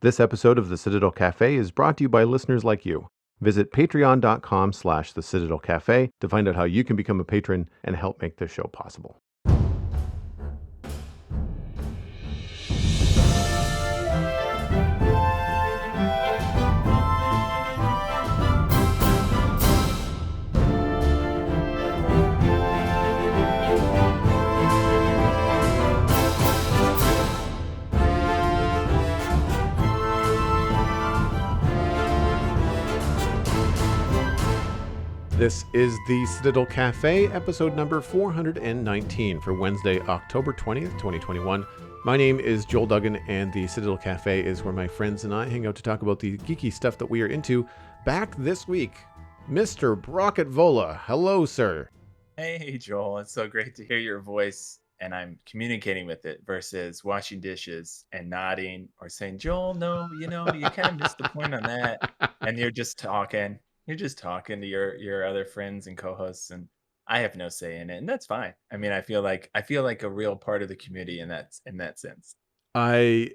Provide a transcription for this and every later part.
This episode of the Citadel Cafe is brought to you by listeners like you. Visit patreon.com/the Citadel Cafe to find out how you can become a patron and help make this show possible. This is the Citadel Cafe, episode number 419 for Wednesday, October 20th, 2021. My name is Joel Duggan, and the Citadel Cafe is where my friends and I hang out to talk about the geeky stuff that we are into. Back this week, Mr. Brockett Vola. Hello, sir. Hey, Joel. It's so great to hear your voice, and I'm communicating with it versus washing dishes and nodding or saying, Joel, no, you kind of missed the point on that. And you're just talking. You're just talking to your other friends and co-hosts, and I have no say in it, and that's fine. I mean, I feel like a real part of the community in that sense. I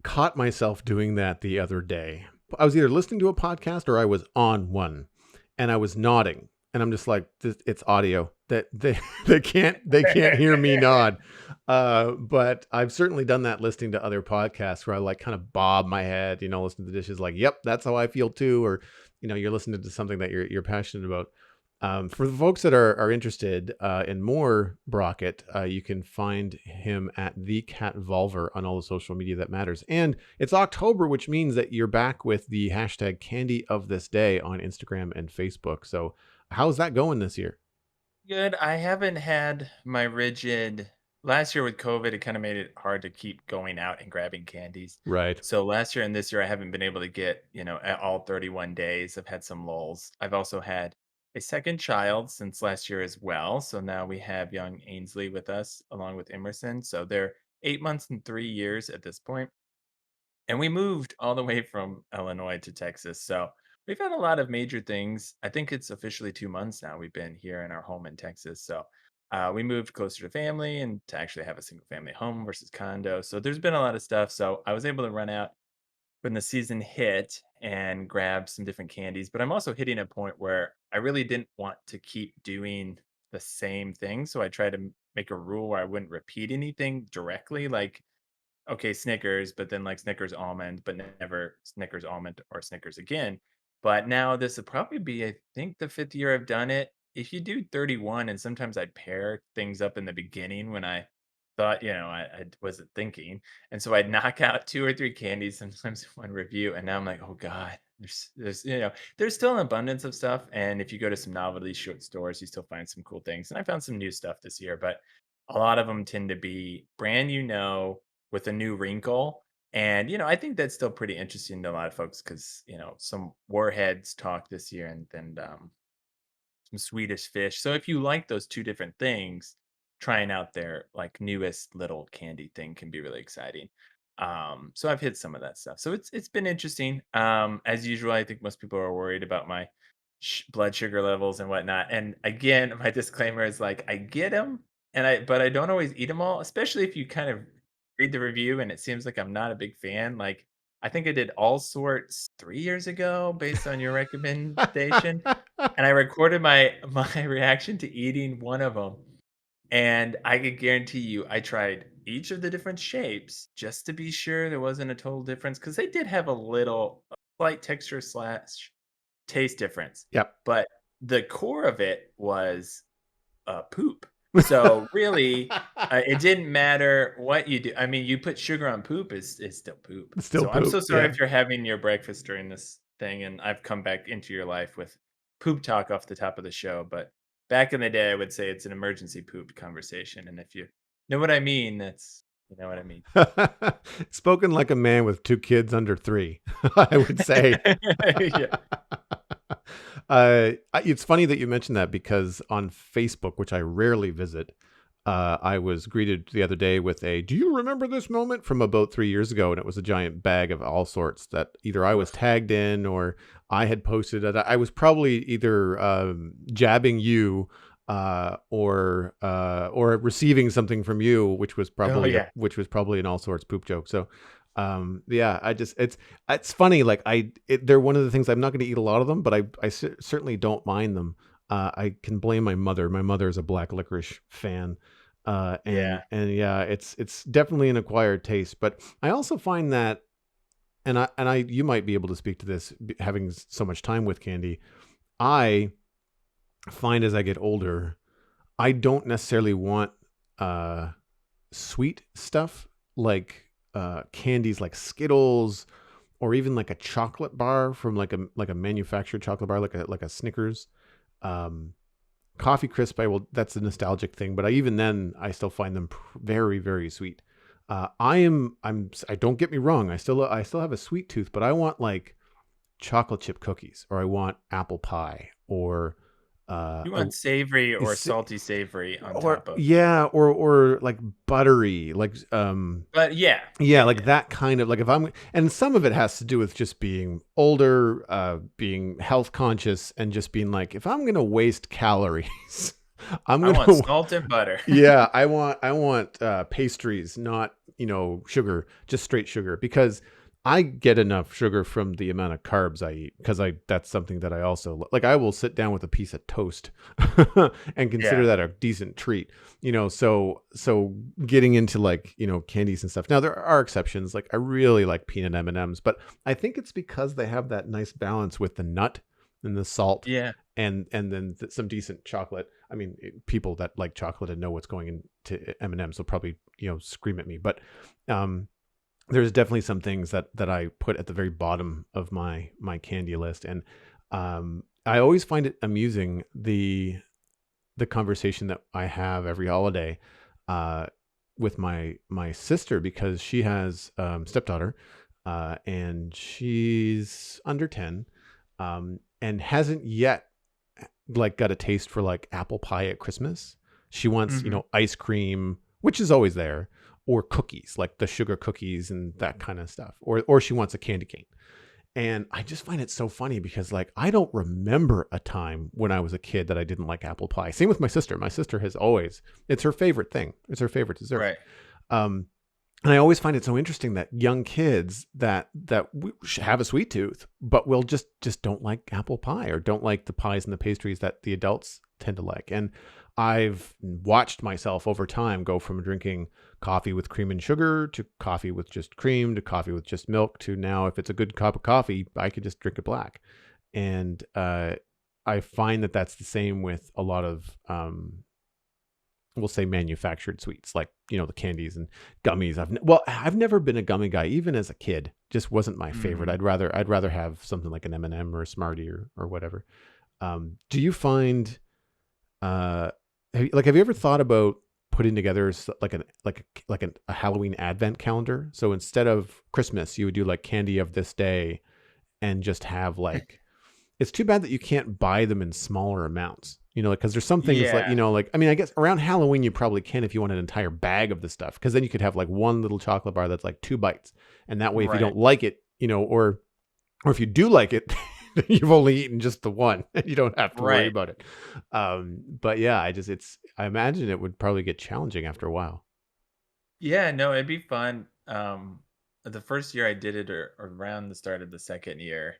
caught myself doing that the other day. I was either listening to a podcast or I was on one, and I was nodding, and I'm just like, it's audio that they can't hear me nod. But I've certainly done that listening to other podcasts where I like kind of bob my head, listen to the dishes like, yep, that's how I feel too. Or, you're listening to something that you're passionate about. For the folks that are interested in more Brockett, you can find him at the Cat Volver on all the social media that matters. And it's October, which means that you're back with the hashtag Candy of This Day on Instagram and Facebook. So how's that going this year? Good. I haven't had my rigid. Last year with COVID, it kind of made it hard to keep going out and grabbing candies. Right. So last year and this year, I haven't been able to get, at all 31 days. I've had some lulls. I've also had a second child since last year as well. So now we have young Ainsley with us along with Emerson. So they're 8 months and 3 years at this point. And we moved all the way from Illinois to Texas. So we've had a lot of major things. I think it's officially 2 months now we've been here in our home in Texas. So we moved closer to family and to actually have a single family home versus condo. So there's been a lot of stuff. So I was able to run out when the season hit and grab some different candies. But I'm also hitting a point where I really didn't want to keep doing the same thing. So I tried to make a rule where I wouldn't repeat anything directly. Like, okay, Snickers, but then like Snickers almond, but never Snickers almond or Snickers again. But now this would probably be, I think, the fifth year I've done it. If you do 31, and sometimes I'd pair things up in the beginning when I thought, I wasn't thinking. And so I'd knock out two or three candies sometimes in one review. And now I'm like, oh God, there's still an abundance of stuff. And if you go to some novelty short stores, you still find some cool things. And I found some new stuff this year, but a lot of them tend to be brand with a new wrinkle. And, I think that's still pretty interesting to a lot of folks because, some warheads talk this year and then some Swedish fish. So if you like those two different things, trying out their like newest little candy thing can be really exciting. So I've hit some of that stuff. So it's been interesting. As usual, I think most people are worried about my blood sugar levels and whatnot. And again, my disclaimer is like I get them, but I don't always eat them all, especially if you kind of read the review and it seems like I'm not a big fan. Like I think I did All Sorts 3 years ago based on your recommendation, and I recorded my my reaction to eating one of them. And I could guarantee you, I tried each of the different shapes just to be sure there wasn't a total difference because they did have a slight texture slash taste difference. Yep. But the core of it was poop. So really, it didn't matter what you do. I mean, you put sugar on poop is still poop. It's still So I'm poop, so sorry yeah. if you're having your breakfast during this thing, and I've come back into your life with poop talk off the top of the show. But back in the day, I would say it's an emergency poop conversation, and if you know what I mean, you know what I mean. Spoken like a man with two kids under 3, I would say. Yeah. It's funny that you mentioned that because on Facebook, which I rarely visit, I was greeted the other day with do you remember this moment from about 3 years ago? And it was a giant bag of all sorts that either I was tagged in or I had posted it. I was probably either jabbing you or receiving something from you, which was probably an all sorts poop joke. So Yeah, it's funny. Like they're one of the things I'm not going to eat a lot of them, but I certainly don't mind them. I can blame my mother. My mother is a black licorice fan, Yeah. and yeah, it's definitely an acquired taste. But I also find that, and I you might be able to speak to this, having so much time with candy. I find as I get older, I don't necessarily want uh sweet stuff like candies like Skittles, or even like a chocolate bar from like a manufactured chocolate bar, like a Snickers. Um, Coffee Crisp, I will. That's a nostalgic thing, but even then, I still find them very very sweet. I don't get me wrong. I still have a sweet tooth, but I want like chocolate chip cookies, or I want apple pie, or You I want savory or is salty savory on or top of. yeah, or like buttery, like But yeah, yeah, yeah, like yeah. that kind of, like, if I'm, and some of it has to do with just being older, being health conscious, and just being like, if I'm gonna waste calories, I'm I want gonna, salt and butter. yeah, I want pastries, not sugar, just straight sugar, because I get enough sugar from the amount of carbs I eat. Because I that's something that I also like. I will sit down with a piece of toast and consider Yeah. that a decent treat. So getting into like candies and stuff. Now there are exceptions. Like I really like peanut M&Ms, but I think it's because they have that nice balance with the nut and the salt, Yeah. and then some decent chocolate. I mean, people that like chocolate and know what's going into M&Ms will probably scream at me, but um, there's definitely some things that I put at the very bottom of my candy list, and I always find it amusing the conversation that I have every holiday uh, with my sister, because she has stepdaughter, and she's under 10, and hasn't yet like got a taste for like apple pie at Christmas. She wants, Mhm. ice cream, which is always there, or cookies, like the sugar cookies and that kind of stuff. Or she wants a candy cane. And I just find it so funny because like I don't remember a time when I was a kid that I didn't like apple pie. Same with my sister. My sister has always, it's her favorite thing. It's her favorite dessert. Right. Um, and I always find it so interesting that young kids have a sweet tooth, but will just don't like apple pie, or don't like the pies and the pastries that the adults tend to like. And I've watched myself over time go from drinking coffee with cream and sugar, to coffee with just cream, to coffee with just milk, to now, if it's a good cup of coffee, I could just drink it black. And I find that that's the same with a lot of we'll say manufactured sweets, like the candies and gummies. I've never been a gummy guy, even as a kid. Just wasn't my favorite. Mhm. I'd rather have something like an M&M or a Smartie, or whatever. Do you find have you ever thought about putting together a Halloween advent calendar? So instead of Christmas, you would do like candy of this day, and just have like, it's too bad that you can't buy them in smaller amounts. Because there's some things like, Yeah. like, I mean, I guess around Halloween you probably can if you want an entire bag of the stuff, because then you could have like one little chocolate bar that's like 2 bites, and that way, if you Right. don't like it, or if you do like it, you've only eaten just the one, and you don't have to worry Right. about it. But yeah, I imagine it would probably get challenging after a while. Yeah, no, it'd be fun. The first year I did it, or around the start of the second year,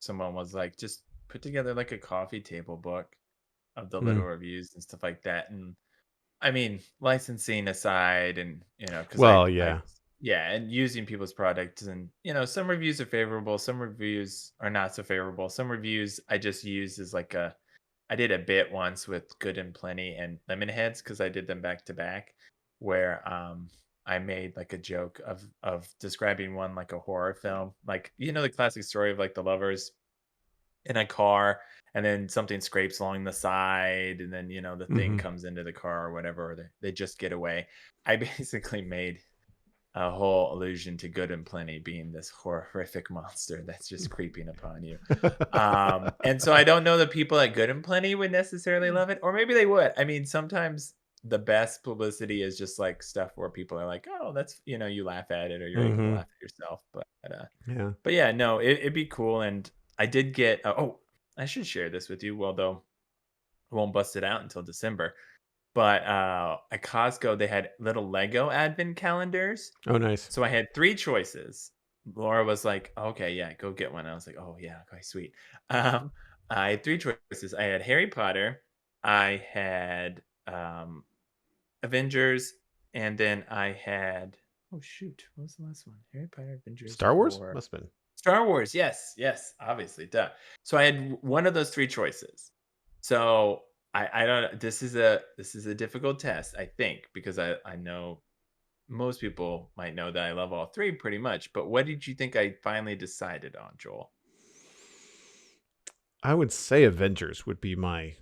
someone was like, just put together like a coffee table book of the Hmm. little reviews and stuff like that. And I mean, licensing aside, and because Well, yeah. yeah, and using people's products, and some reviews are favorable, some reviews are not so favorable. Some reviews I just use as like I did a bit once with Good and Plenty and Lemon Heads, because I did them back to back, where I made like a joke of describing one like a horror film, like the classic story of like the lovers in a car, and then something scrapes along the side, and then the thing Hmm. comes into the car or whatever, or they just get away. I basically made a whole allusion to Good and Plenty being this horrific monster that's just creeping upon you. And so I don't know that people at Good and Plenty would necessarily love it, or maybe they would. I mean, sometimes the best publicity is just like stuff where people are like, "Oh, that's," you laugh at it, or you're able to Hmm. laugh at yourself. Yeah. But yeah, no, it'd be cool. And I did get. Oh, I should share this with you. Well, though, I won't bust it out until December. But at Costco, they had little Lego advent calendars. Oh, nice. So I had 3 choices. Laura was like, "Okay, yeah, go get one." I was like, "Oh, yeah, okay, sweet." Um, I had 3 choices. I had Harry Potter, I had, Avengers, and then I had oh, shoot, what was the last one? Harry Potter, Avengers, Star Wars or must have been. Star Wars. Yes, yes, obviously, duh. So I had one of those 3 choices. So I don't this is a difficult test, I think, because I know most people might know that I love all 3 pretty much, but what did you think I finally decided on, Joel? I would say Avengers would be my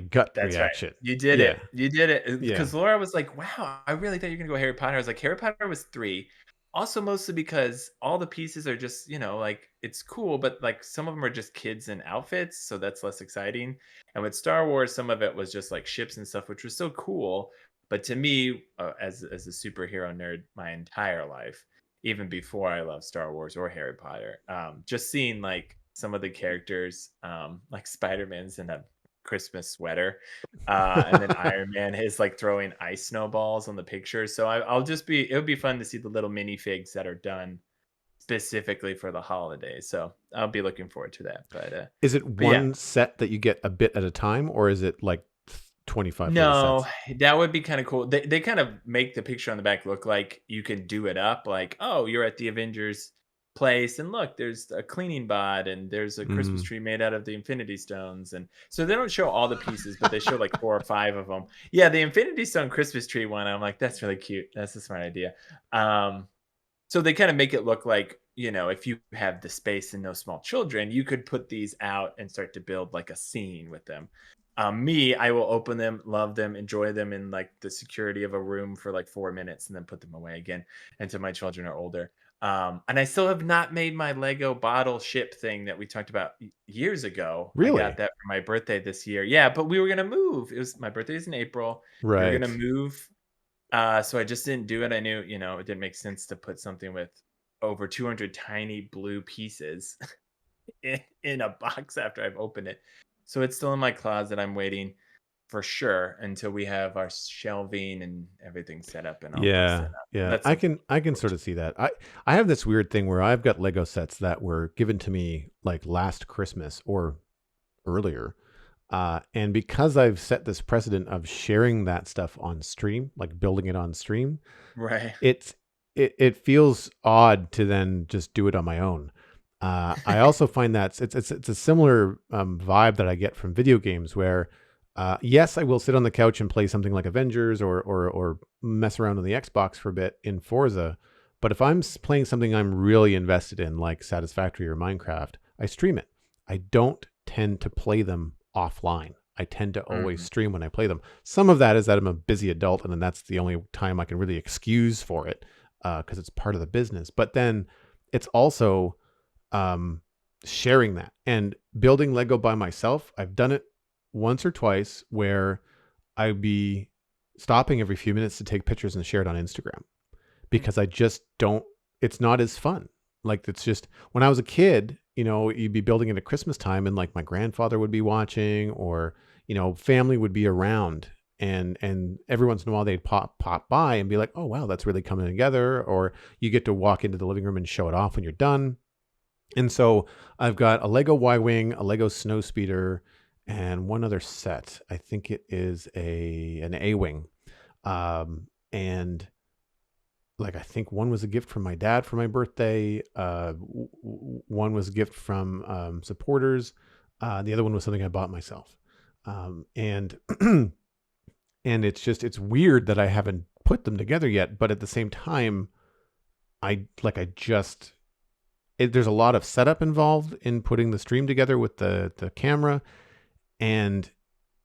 gut That's right. reaction. You did Yeah, it. You did it. yeah. Because Laura was like, "Wow, I really thought you were gonna go Harry Potter." I was like, "Harry Potter was 3." Also, mostly because all the pieces are just, like, it's cool, but, like, some of them are just kids in outfits, so that's less exciting. And with Star Wars, some of it was just, like, ships and stuff, which was so cool. But to me, as a superhero nerd my entire life, even before I loved Star Wars or Harry Potter, just seeing, like, some of the characters, like Spider-Man's in a Christmas sweater. And then Iron Man is like throwing ice snowballs on the picture. So I'll just be, it would be fun to see the little minifigs that are done specifically for the holidays. So I'll be looking forward to that. Is it But yeah, one set that you get a bit at a time, or is it like 25, 30 no, sets? that would be kind of cool. They kind of make the picture on the back look like you can do it up, like, oh, you're at the Avengers place, and look, there's a cleaning bot, and there's a Christmas Mm, tree made out of the Infinity Stones, and so they don't show all the pieces, but they show like 4 or 5 of them. Yeah, the Infinity Stone Christmas tree one, I'm like, that's really cute. That's a smart idea. Um, so they kind of make it look like, if you have the space and no small children, you could put these out and start to build like a scene with them. Me, I will open them, love them, enjoy them in like the security of a room for like 4 minutes and then put them away again until my children are older. And I still have not made my Lego bottle ship thing that we talked about years ago. I got really? that for my birthday this year. Yeah, but we were gonna move. It was my birthday is in April. We were gonna Right. move, so I just didn't do it. I knew, it didn't make sense to put something with over 200 tiny blue pieces in a box after I've opened it. So it's still in my closet. I'm waiting for sure until we have our shelving and everything set up and all things set Yeah, up. yeah. That's I something can to I look can forward sort to. of see that. I have this weird thing where I've got Lego sets that were given to me like last Christmas or earlier. And because I've set this precedent of sharing that stuff on stream, like building it on stream, Right. it's it feels odd to then just do it on my own. I also find that it's a similar vibe that I get from video games where, yes, I will sit on the couch and play something like Avengers or mess around on the Xbox for a bit in Forza. But if I'm playing something I'm really invested in, like Satisfactory or Minecraft, I stream it. I don't tend to play them offline. I tend to always Mhm. stream when I play them. Some of that is that I'm a busy adult, and then that's the only time I can really excuse for it because it's part of the business. But then it's also um, sharing that and building Lego by myself. I've done it once or twice where I'd be stopping every few minutes to take pictures and share it on Instagram Mm. because I just don't, it's not as fun. Like it's just when I was a kid, you'd be building it at Christmas time and like my grandfather would be watching or, family would be around and every once in a while they'd pop by and be like, "Oh wow, that's really coming together." Or you get to walk into the living room and show it off when you're done. And so I've got a Lego Y-Wing, a Lego Snowspeeder, and one other set. I think it is an A-Wing. And like I think one was a gift from my dad for my birthday. One was a gift from supporters. The other one was something I bought myself. And and it's weird that I haven't put them together yet. But at the same time, I just there's a lot of setup involved in putting the stream together with the camera, and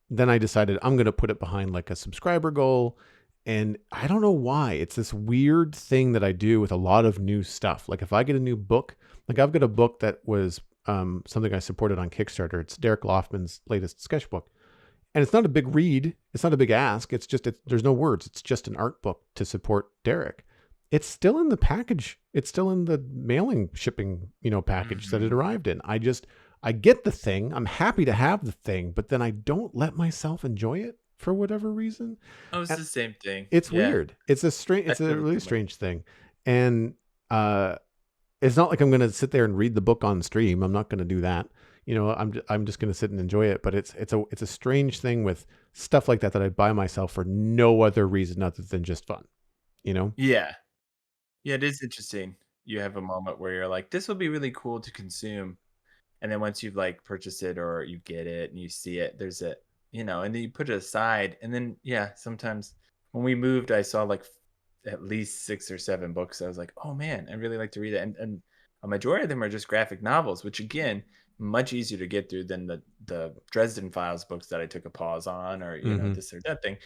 then I decided I'm going to put it behind like a subscriber goal. And I don't know why. It's this weird thing that I do with a lot of new stuff. Like if I get a new book, like I've got a book that was something I supported on Kickstarter. It's Derek Loftman's latest sketchbook. And it's not a big read. It's not a big ask. There's no words. It's just an art book to support Derek. It's still in the package. It's still in the mailing shipping, package that it Mhm. arrived in. I get the thing. I'm happy to have the thing, but then I don't let myself enjoy it. for whatever reason. Oh, it's And the same thing. it's Yeah, weird. It's a I it's a feel the really same way. strange thing. And uh it's not like I'm going to sit there and read the book on stream. I'm not going to do that. I'm just going to sit and enjoy it, but it's a strange thing with stuff like that that I buy myself for no other reason other than just fun, you know? Yeah. Yeah, it is interesting. You have a moment where you're like, "This will be really cool to consume." And then once you've, like, purchased it or you get it and you see it, there's a and then you put it aside, and then, yeah, sometimes when we moved, I saw, like, at least 6 or 7 books. I was like, "Oh, man, I really like to read it," and a majority of them are just graphic novels, which, again, much easier to get through than the Dresden Files books that I took a pause on or, Hmm. this or that thing.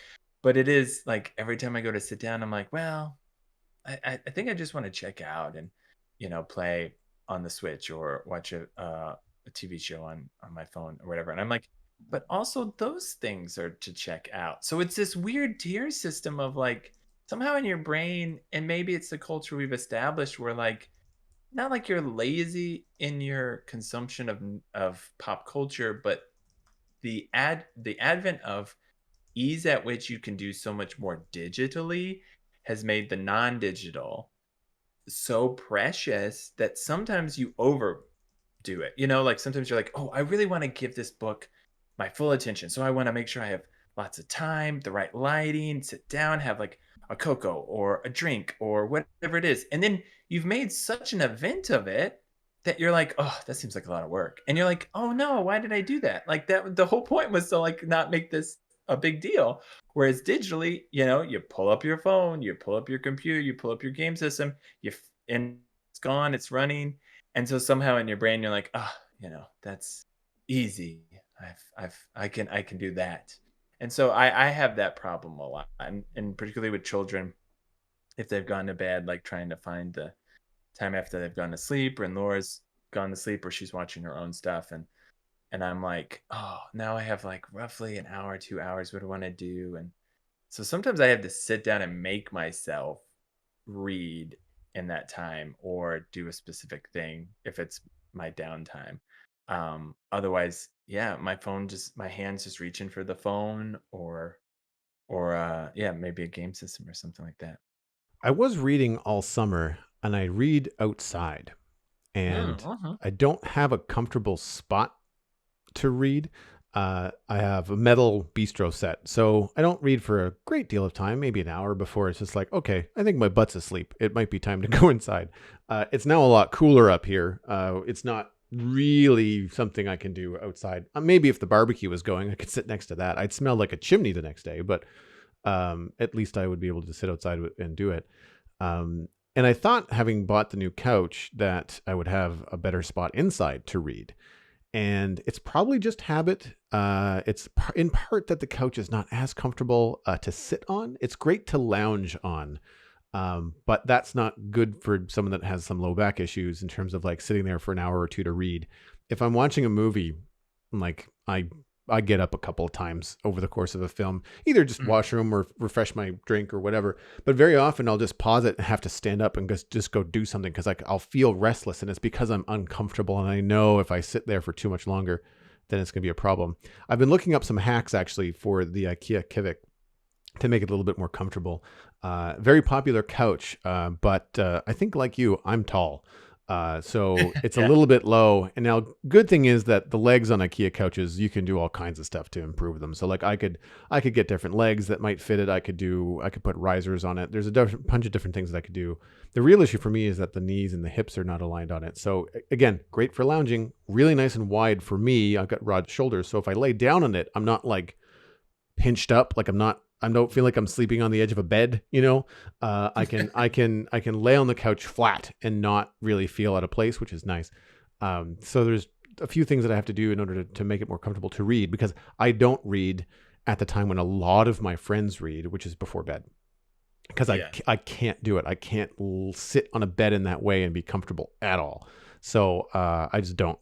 But it is, like, every time I go to sit down, I'm like, "Well, I think I just want to check out and play on the Switch or watch a TV show on my phone or whatever." And I'm like, but also those things are to check out. So it's this weird tier system of like somehow in your brain, and maybe it's the culture we've established where like not like you're lazy in your consumption of pop culture, but the advent of ease at which you can do so much more digitally has made the non-digital so precious that sometimes you overdo it. Like sometimes you're like, "Oh, I really want to give this book my full attention. So I want to make sure I have lots of time, the right lighting, sit down, have like a cocoa or a drink or whatever it is." And then you've made such an event of it that you're like, "Oh, that seems like a lot of work." And you're like, "Oh no, why did I do that?" Like that the whole point was to like not make this a big deal. Whereas digitally, you pull up your phone, you pull up your computer, you pull up your game system, and it's gone, it's running. And so somehow in your brain you're like, "Ah, that's easy. I can do that." And so I have that problem a lot, and particularly with children, if they've gone to bed, like trying to find the time after they've gone to sleep, or Laura's gone to sleep, or she's watching her own stuff, and I'm like, "Oh, now I have like roughly an hour, 2 hours. What do I want to do?" And so sometimes I have to sit down and make myself read in that time or do a specific thing if it's my downtime. Otherwise, yeah, my hands just reaching for the phone or yeah, maybe a game system or something like that. I was reading all summer and I read outside, and Uh-huh. I don't have a comfortable spot to read. I have a metal bistro set, so I don't read for a great deal of time, maybe an hour before it's just like, okay, I think my butt's asleep. It might be time to go inside. It's now a lot cooler up here. It's not really something I can do outside. Maybe if the barbecue was going, I could sit next to that. I'd smell like a chimney the next day, but at least I would be able to sit outside and do it. And I thought, having bought the new couch, that I would have a better spot inside to read, and it's probably just habit. It's in part that the couch is not as comfortable to sit on. It's great to lounge on, but that's not good for someone that has some low back issues in terms of like sitting there for an hour or two to read. If I'm watching a movie, like I get up a couple of times over the course of a film, either just Mhm. washroom or refresh my drink or whatever. But very often I'll just pause it and have to stand up and just go do something because I'll feel restless, and it's because I'm uncomfortable, and I know if I sit there for too much longer, then it's going to be a problem. I've been looking up some hacks actually for the IKEA Kivik to make it a little bit more comfortable. Very popular couch, but I think like you, I'm tall. So it's a Yeah. little bit low. And now, good thing is that the legs on IKEA couches, you can do all kinds of stuff to improve them. So like I could get different legs that might fit it. I could put risers on it. There's a bunch of different things that I could do. The real issue for me is that the knees and the hips are not aligned on it. So again, great for lounging, really nice and wide for me. I've got broad shoulders. So if I lay down on it, I'm not like pinched up, like I don't feel like I'm sleeping on the edge of a bed, I can lay on the couch flat and not really feel out of place, which is nice. So there's a few things that I have to do in order to make it more comfortable to read, because I don't read at the time when a lot of my friends read, which is before bed, because Yeah. I can't do it. I can't sit on a bed in that way and be comfortable at all. So I just don't.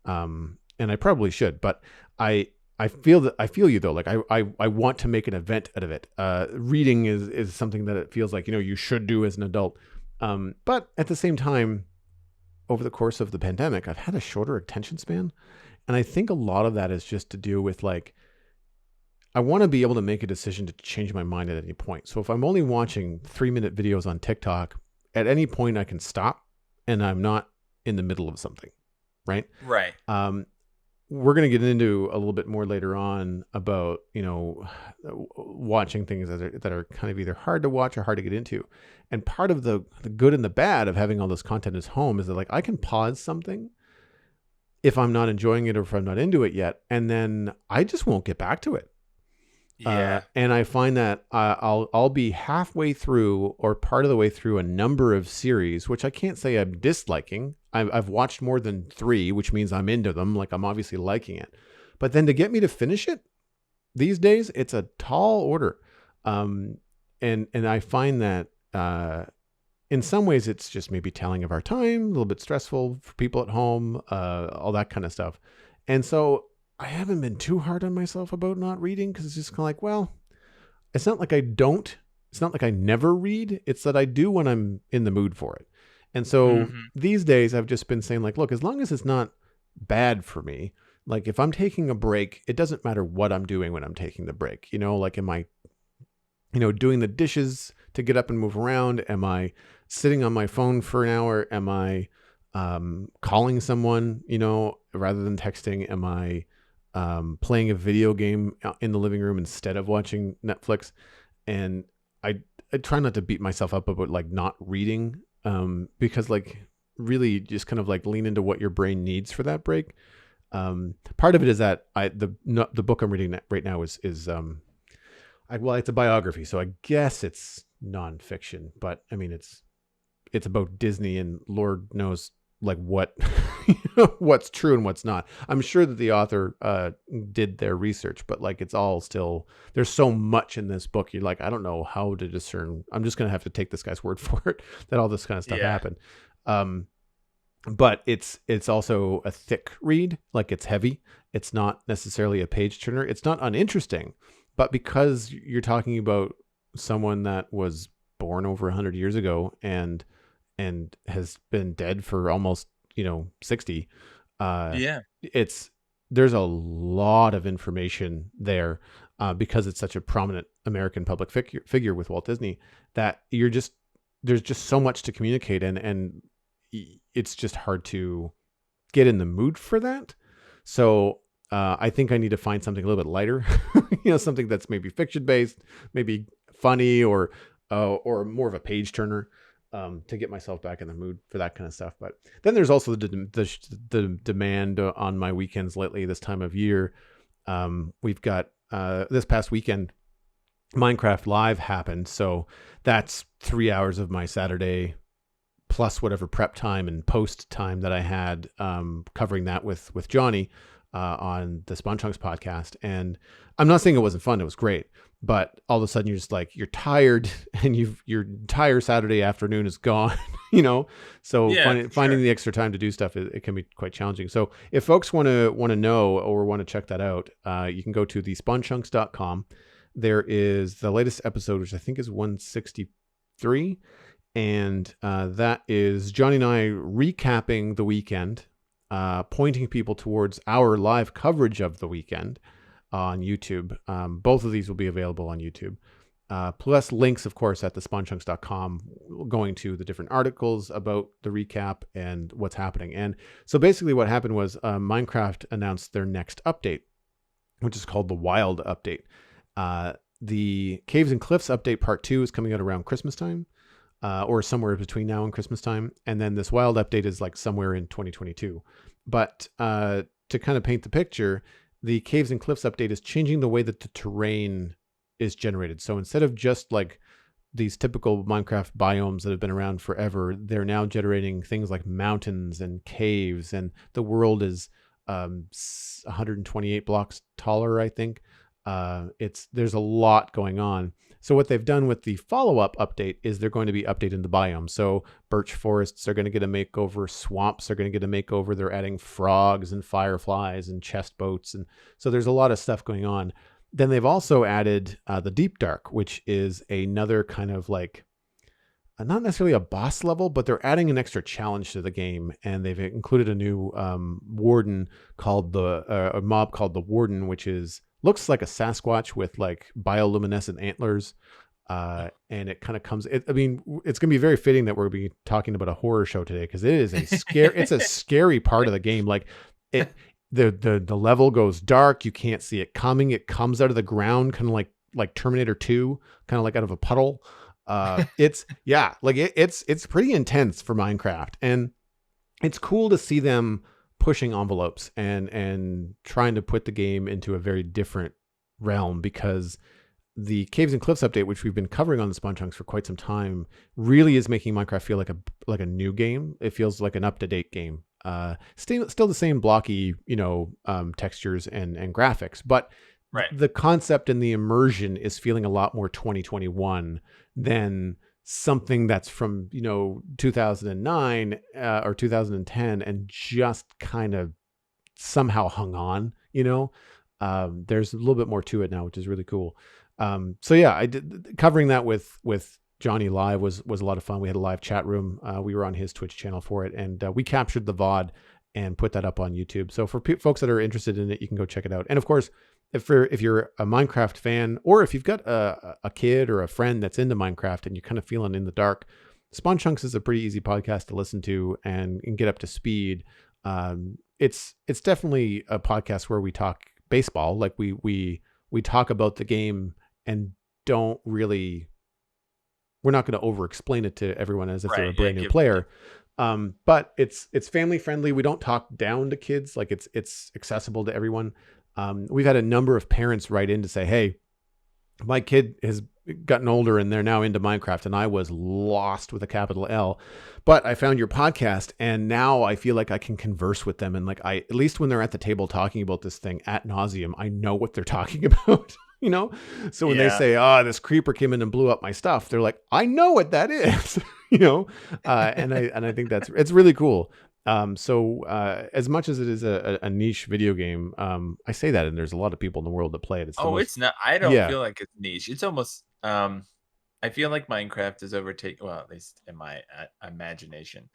And I probably should, but I I feel you though. Like I want to make an event out of it. Reading is something that it feels like you should do as an adult. But at the same time, over the course of the pandemic, I've had a shorter attention span, and I think a lot of that is just to do with like I want to be able to make a decision to change my mind at any point. So if I'm only watching 3-minute videos on TikTok, at any point I can stop and I'm not in the middle of something, right? Right. Um, we're going to get into a little bit more later on about, watching things that are kind of either hard to watch or hard to get into. And part of the good and the bad of having all this content at home is that like I can pause something if I'm not enjoying it or if I'm not into it yet, and then I just won't get back to it. Yeah. And I find that I'll be halfway through or part of the way through a number of series, which I can't say I'm disliking. I've watched more than 3, which means I'm into them. Like I'm obviously liking it, but then to get me to finish it these days, it's a tall order. And I find that in some ways it's just maybe telling of our time, a little bit stressful for people at home, all that kind of stuff. And so I haven't been too hard on myself about not reading because it's just kind of like, well, it's not like I don't. It's not like I never read. It's that I do when I'm in the mood for it. And so Hmm. these days I've just been saying like, look, as long as it's not bad for me, like if I'm taking a break, it doesn't matter what I'm doing when I'm taking the break. Like am I, doing the dishes to get up and move around? Am I sitting on my phone for an hour? Am I calling someone, rather than texting? Am I playing a video game in the living room instead of watching Netflix? And I try not to beat myself up about like not reading, because like really just kind of like lean into what your brain needs for that break. Part of it is that the book I'm reading right now is it's a biography, so I guess it's nonfiction, but I mean it's about Disney and Lord knows like what what's true and what's not. I'm sure that the author did their research, but like it's all still, there's so much in this book. You're like, I don't know how to discern. I'm just going to have to take this guy's word for it that all this kind of stuff Yeah. happened. But it's also a thick read. Like it's heavy. It's not necessarily a page turner. It's not uninteresting, but because you're talking about someone that was born over 100 years ago and has been dead for almost 60, Yeah. there's a lot of information there, because it's such a prominent American public figure with Walt Disney, that there's just so much to communicate, and it's just hard to get in the mood for that. So I think I need to find something a little bit lighter, something that's maybe fiction based, maybe funny, or more of a page turner, to get myself back in the mood for that kind of stuff. But then there's also the demand on my weekends lately this time of year. We've got this past weekend, Minecraft Live happened. So that's 3 hours of my Saturday plus whatever prep time and post time that I had, covering that with Johnny on the Spawn Chunks podcast. And I'm not saying it wasn't fun. It was great. But all of a sudden you're just like, you're tired and your entire Saturday afternoon is gone, So Yeah, finding sure. the extra time to do stuff, it can be quite challenging. So if folks want to know or want to check that out, you can go to thespawnchunks.com. There is the latest episode, which I think is 163. And that is Johnny and I recapping the weekend, pointing people towards our live coverage of the weekend on YouTube. Both of these will be available on YouTube. Plus links, of course, at thespawnchunks.com, going to the different articles about the recap and what's happening. And so basically what happened was Minecraft announced their next update, which is called the Wild Update. The Caves and Cliffs update part 2 is coming out around Christmas time, or somewhere between now and Christmas time. And then this Wild Update is like somewhere in 2022. But to kind of paint the picture, the Caves and Cliffs update is changing the way that the terrain is generated. So instead of just like these typical Minecraft biomes that have been around forever, they're now generating things like mountains and caves, and the world is 128 blocks taller, I think. There's a lot going on. So what they've done with the follow-up update is they're going to be updating the biome. So birch forests are going to get a makeover. Swamps are going to get a makeover. They're adding frogs and fireflies and chest boats. And so there's a lot of stuff going on. Then they've also added the Deep Dark, which is another kind of like, not necessarily a boss level, but they're adding an extra challenge to the game. And they've included a new warden called a mob called the Warden, which is looks like a Sasquatch with like bioluminescent antlers. And it kind of comes, I mean, it's going to be very fitting that we're going to be talking about a horror show today, because it is it's a scary part of the game. Like it, the level goes dark. You can't see it coming. It comes out of the ground, kind of like Terminator 2, kind of like out of a puddle. It's it's pretty intense for Minecraft, and it's cool to see them pushing envelopes and trying to put the game into a very different realm, because the Caves and Cliffs update, which we've been covering on the Spawn Chunks for quite some time, really is making Minecraft feel like a new game. It feels like an up-to-date game. Still the same blocky, textures and graphics, but Right. the concept and the immersion is feeling a lot more 2021 than something that's from 2009 or 2010 and just kind of somehow hung on. There's a little bit more to it now, which is really cool. So yeah, I did covering that with Johnny live was a lot of fun. We had a live chat room. We were on his Twitch channel for it, and we captured the VOD and put that up on YouTube. So for folks that are interested in it, you can go check it out. And of course, if you're a Minecraft fan, or if you've got a kid or a friend that's into Minecraft and you're kind of feeling in the dark, Spawn Chunks is a pretty easy podcast to listen to and get up to speed. It's definitely a podcast where we talk baseball, like we talk about the game and we're not going to over explain it to everyone as if they're a brand new player. But it's family friendly. We don't talk down to kids. Like it's accessible to everyone. We've had a number of parents write in to say, hey, my kid has gotten older and they're now into Minecraft, and I was lost with a capital L, but I found your podcast and now I feel like I can converse with them. And like, at least when they're at the table talking about this thing ad nauseum, I know what they're talking about, So when they say, this creeper came in and blew up my stuff, they're like, I know what that is, and I think it's really cool. So as much as it is a niche video game, I say that, and there's a lot of people in the world that play it. It's not. I don't feel like it's niche. It's almost. I feel like Minecraft is overtaken. Well, at least in my imagination,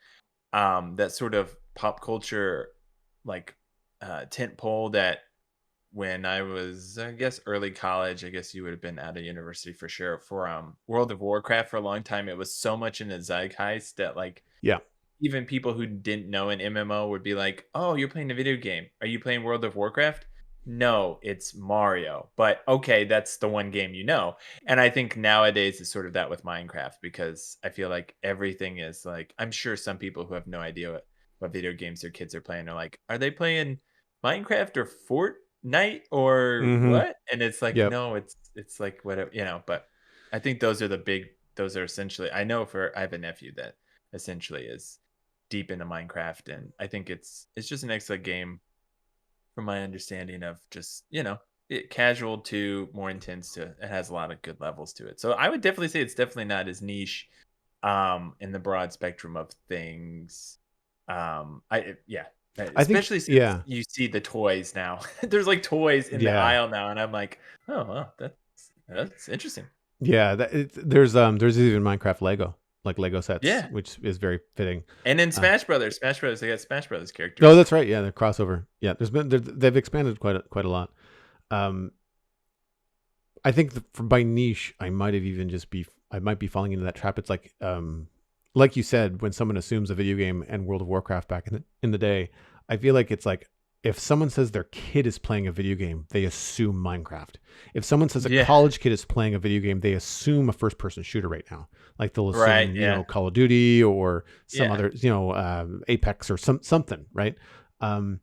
that sort of pop culture, like tent pole that when I was, I guess, early college. I guess you would have been out of university for sure. For World of Warcraft, for a long time, it was so much in the zeitgeist that even people who didn't know an MMO would be like, oh, you're playing a video game. Are you playing World of Warcraft? No, it's Mario. But okay, that's the one game you know. And I think nowadays it's sort of that with Minecraft, because I feel like everything is like, I'm sure some people who have no idea what video games their kids are playing are like, are they playing Minecraft or Fortnite or what? And it's like, no, it's like whatever, but I think those are essentially, I have a nephew that essentially is deep into Minecraft, and I think it's just an excellent game from my understanding of just casual to more intense to it has a lot of good levels to it. So I would definitely say it's definitely not as niche in the broad spectrum of things. Especially since you see the toys now. There's like toys in the aisle now, and I'm like, oh well, that's interesting. Yeah, there's even Minecraft Lego. Like Lego sets, which is very fitting. And in Smash Brothers, they got Smash Brothers characters. Oh, that's right. Yeah, the crossover. Yeah, they've expanded quite a lot. I think by niche, I might be falling into that trap. It's like you said, when someone assumes a video game and World of Warcraft back in the day, I feel like it's like, if someone says their kid is playing a video game, they assume Minecraft. If someone says a college kid is playing a video game, they assume a first-person shooter right now. Like they'll assume, Call of Duty or some other, Apex or something, right? And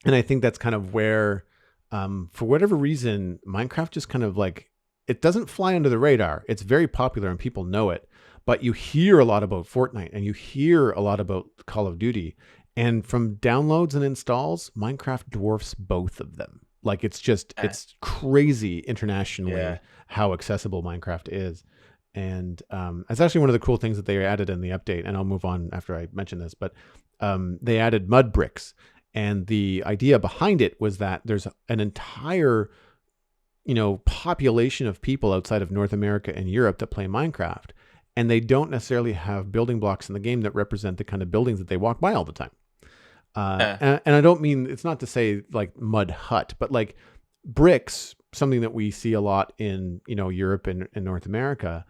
I think that's kind of where, for whatever reason, Minecraft just kind of like, it doesn't fly under the radar. It's very popular and people know it, but you hear a lot about Fortnite and you hear a lot about Call of Duty. And from downloads and installs, Minecraft dwarfs both of them. Like it's crazy internationally how accessible Minecraft is. And it's actually one of the cool things that they added in the update. And I'll move on after I mention this, but they added mud bricks. And the idea behind it was that there's an entire, population of people outside of North America and Europe that play Minecraft. And they don't necessarily have building blocks in the game that represent the kind of buildings that they walk by all the time. And I don't mean, it's not to say like mud hut, but like bricks, something that we see a lot in, Europe and North America,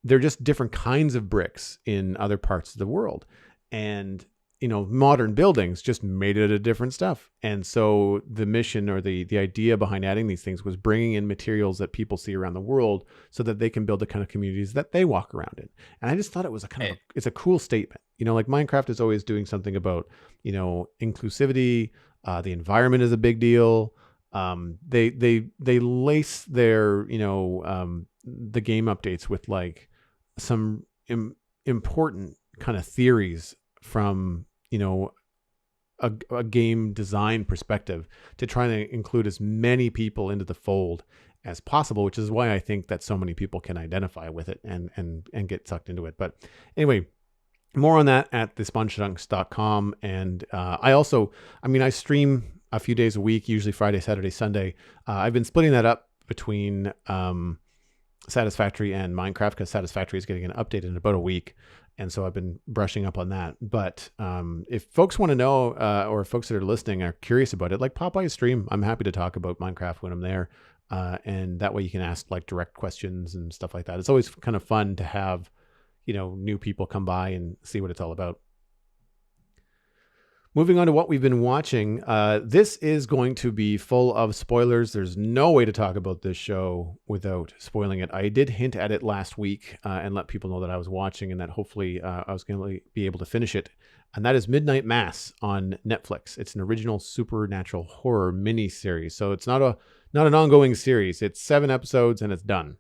they're just different kinds of bricks in other parts of the world. And, modern buildings just made it a different stuff. And so the mission or the idea behind adding these things was bringing in materials that people see around the world so that they can build the kind of communities that they walk around in. And I just thought it was it's a cool statement. Like Minecraft is always doing something about, inclusivity. The environment is a big deal. They lace their, the game updates with like some important kind of theories from, a game design perspective to try to include as many people into the fold as possible, which is why I think that so many people can identify with it and get sucked into it. But anyway, more on that at thespongechunks.com. And I stream a few days a week, usually Friday, Saturday, Sunday. I've been splitting that up between Satisfactory and Minecraft because Satisfactory is getting an update in about a week. And so I've been brushing up on that. But if folks want to know, or folks that are listening are curious about it, like pop by a stream. I'm happy to talk about Minecraft when I'm there. And that way you can ask like direct questions and stuff like that. It's always kind of fun to have, new people come by and see what it's all about. Moving on to what we've been watching, this is going to be full of spoilers. There's no way to talk about this show without spoiling it. I did hint at it last week and let people know that I was watching and that hopefully I was going to be able to finish it. And that is Midnight Mass on Netflix. It's an original supernatural horror miniseries. So it's not an ongoing series. It's 7 episodes and it's done.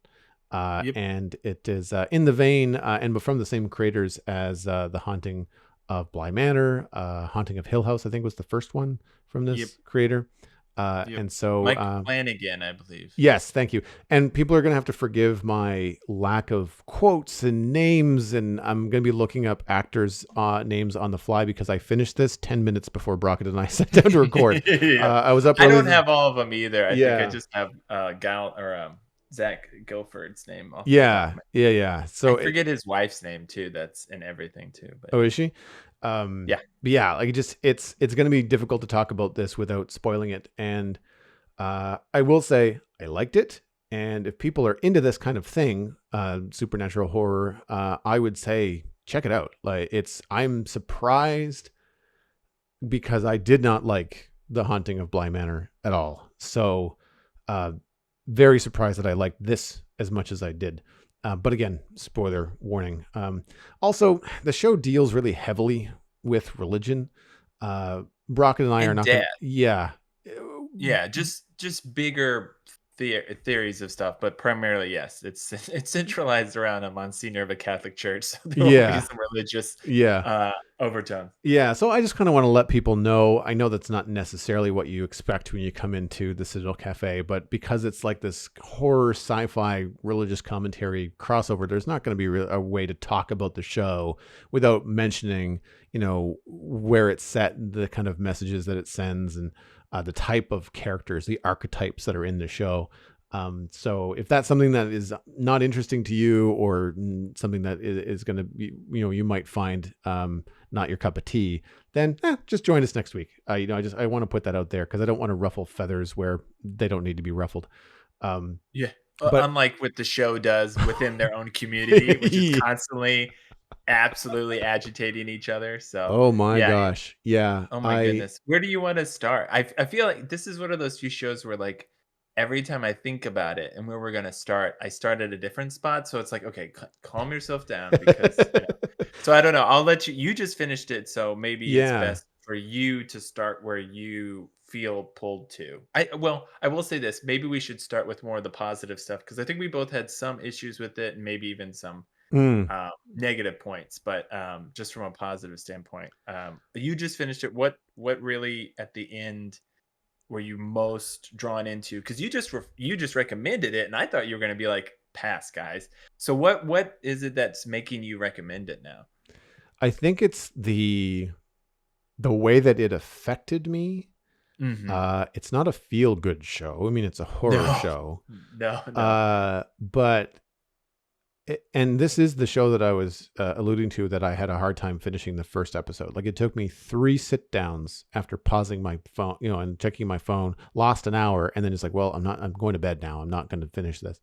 Yep. And it is in the vein and from the same creators as The Haunting of Bly Manor, Haunting of Hill House, I think was the first one from this creator. And so Mike Flanagan, I believe. Yes, thank you. And people are going to have to forgive my lack of quotes and names. And I'm going to be looking up actors' names on the fly because I finished this 10 minutes before Brockett and I sat down to record. I was up. I don't have all of them either. I think I Yeah. just have Zach Guilford's name. Yeah. So I forget his wife's name too. That's in everything too. But oh, is she? yeah. But yeah, like it's going to be difficult to talk about this without spoiling it. And I will say I liked it. And if people are into this kind of thing, supernatural horror, I would say check it out. Like I'm surprised because I did not like The Haunting of Bly Manor at all. So very surprised that I liked this as much as I did. But again, spoiler warning. Also, the show deals really heavily with religion. Brockett and I are not gonna, yeah, just bigger theories of stuff, but primarily yes, it's centralized around a Monsignor of a Catholic church. So there will be some religious overtones. Yeah, so I just kind of want to let people know. I know that's not necessarily what you expect when you come into the Citadel Cafe, but because it's like this horror, sci-fi, religious commentary crossover, there's not going to be a way to talk about the show without mentioning, where it's set, the kind of messages that it sends, and the type of characters, the archetypes that are in the show. So if that's something that is not interesting to you or something that is going to be, you might find not your cup of tea, then just join us next week. I want to put that out there because I don't want to ruffle feathers where they don't need to be ruffled. But unlike what the show does within their own community, which is constantly absolutely agitating each other. So oh my gosh. Yeah. Oh my goodness. Where do you want to start? I feel like this is one of those few shows where like every time I think about it and where we're going to start, I start at a different spot. So it's like, okay, calm yourself down because so I don't know. I'll let you just finished it. So maybe it's best for you to start where you feel pulled to. I will say this, maybe we should start with more of the positive stuff because I think we both had some issues with it and maybe even some negative points, but just from a positive standpoint, you just finished it. What really at the end were you most drawn into? Because you just recommended it, and I thought you were going to be like, pass, guys. So what is it that's making you recommend it now? I think it's the way that it affected me. Mm-hmm. It's not a feel good show. I mean, it's a horror show. No. But and this is the show that I was alluding to, that I had a hard time finishing the first episode. Like, it took me 3 sit downs after pausing my phone, and checking my phone, lost an hour, and then it's like, well, I'm going to bed now. I'm not going to finish this.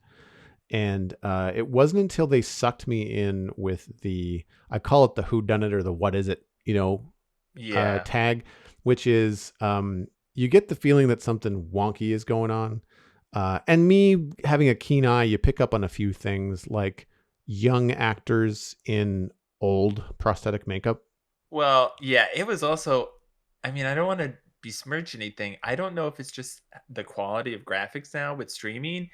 And it wasn't until they sucked me in with I call it the who done it or the what is it, Yeah. tag, which is, you get the feeling that something wonky is going on. And me having a keen eye, you pick up on a few things like young actors in old prosthetic makeup. Well, yeah, it was also, I mean, I don't want to besmirch anything. I don't know if it's just the quality of graphics now with streaming.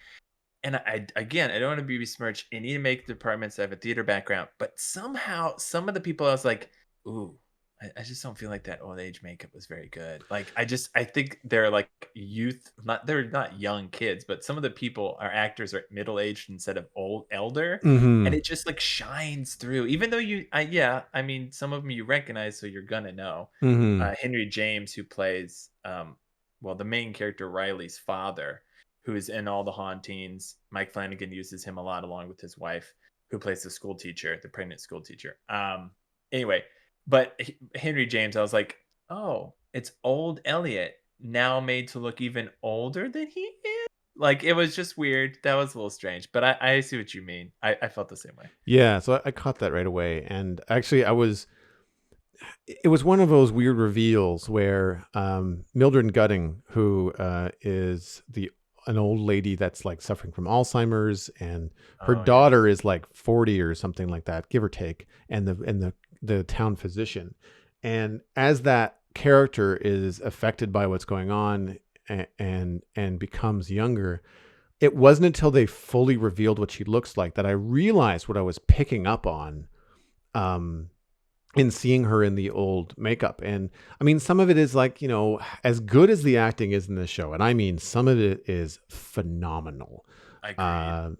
And again, I don't want to be besmirched any make departments that have a theater background, but somehow some of the people I was like, ooh, I just don't feel like that old age makeup was very good. Like I think they're like they're not young kids, but some of the people are actors are middle aged instead of elder, and Mm-hmm. it just like shines through. Even though I mean, some of them you recognize, so you're gonna know. Mm-hmm. Henry James, who plays well, the main character Riley's father, who is in all the hauntings. Mike Flanagan uses him a lot along with his wife, who plays the school teacher, the pregnant school teacher. Anyway, but Henry James, I was like, oh, it's old Elliot now made to look even older than he is. Like, it was just weird. That was a little strange, but I see what you mean. I felt the same way. Yeah, so I caught that right away. And actually, it was one of those weird reveals where Mildred Gutting, who is an old lady that's like suffering from Alzheimer's, and her Oh yeah, daughter is like 40 or something like that, give or take, and the town physician. And as that character is affected by what's going on, and becomes younger, it wasn't until they fully revealed what she looks like that I realized what I was picking up on. Um, in seeing her in the old makeup. And I mean, some of it is like, as good as the acting is in this show, and I mean, some of it is phenomenal. agreed. Uh,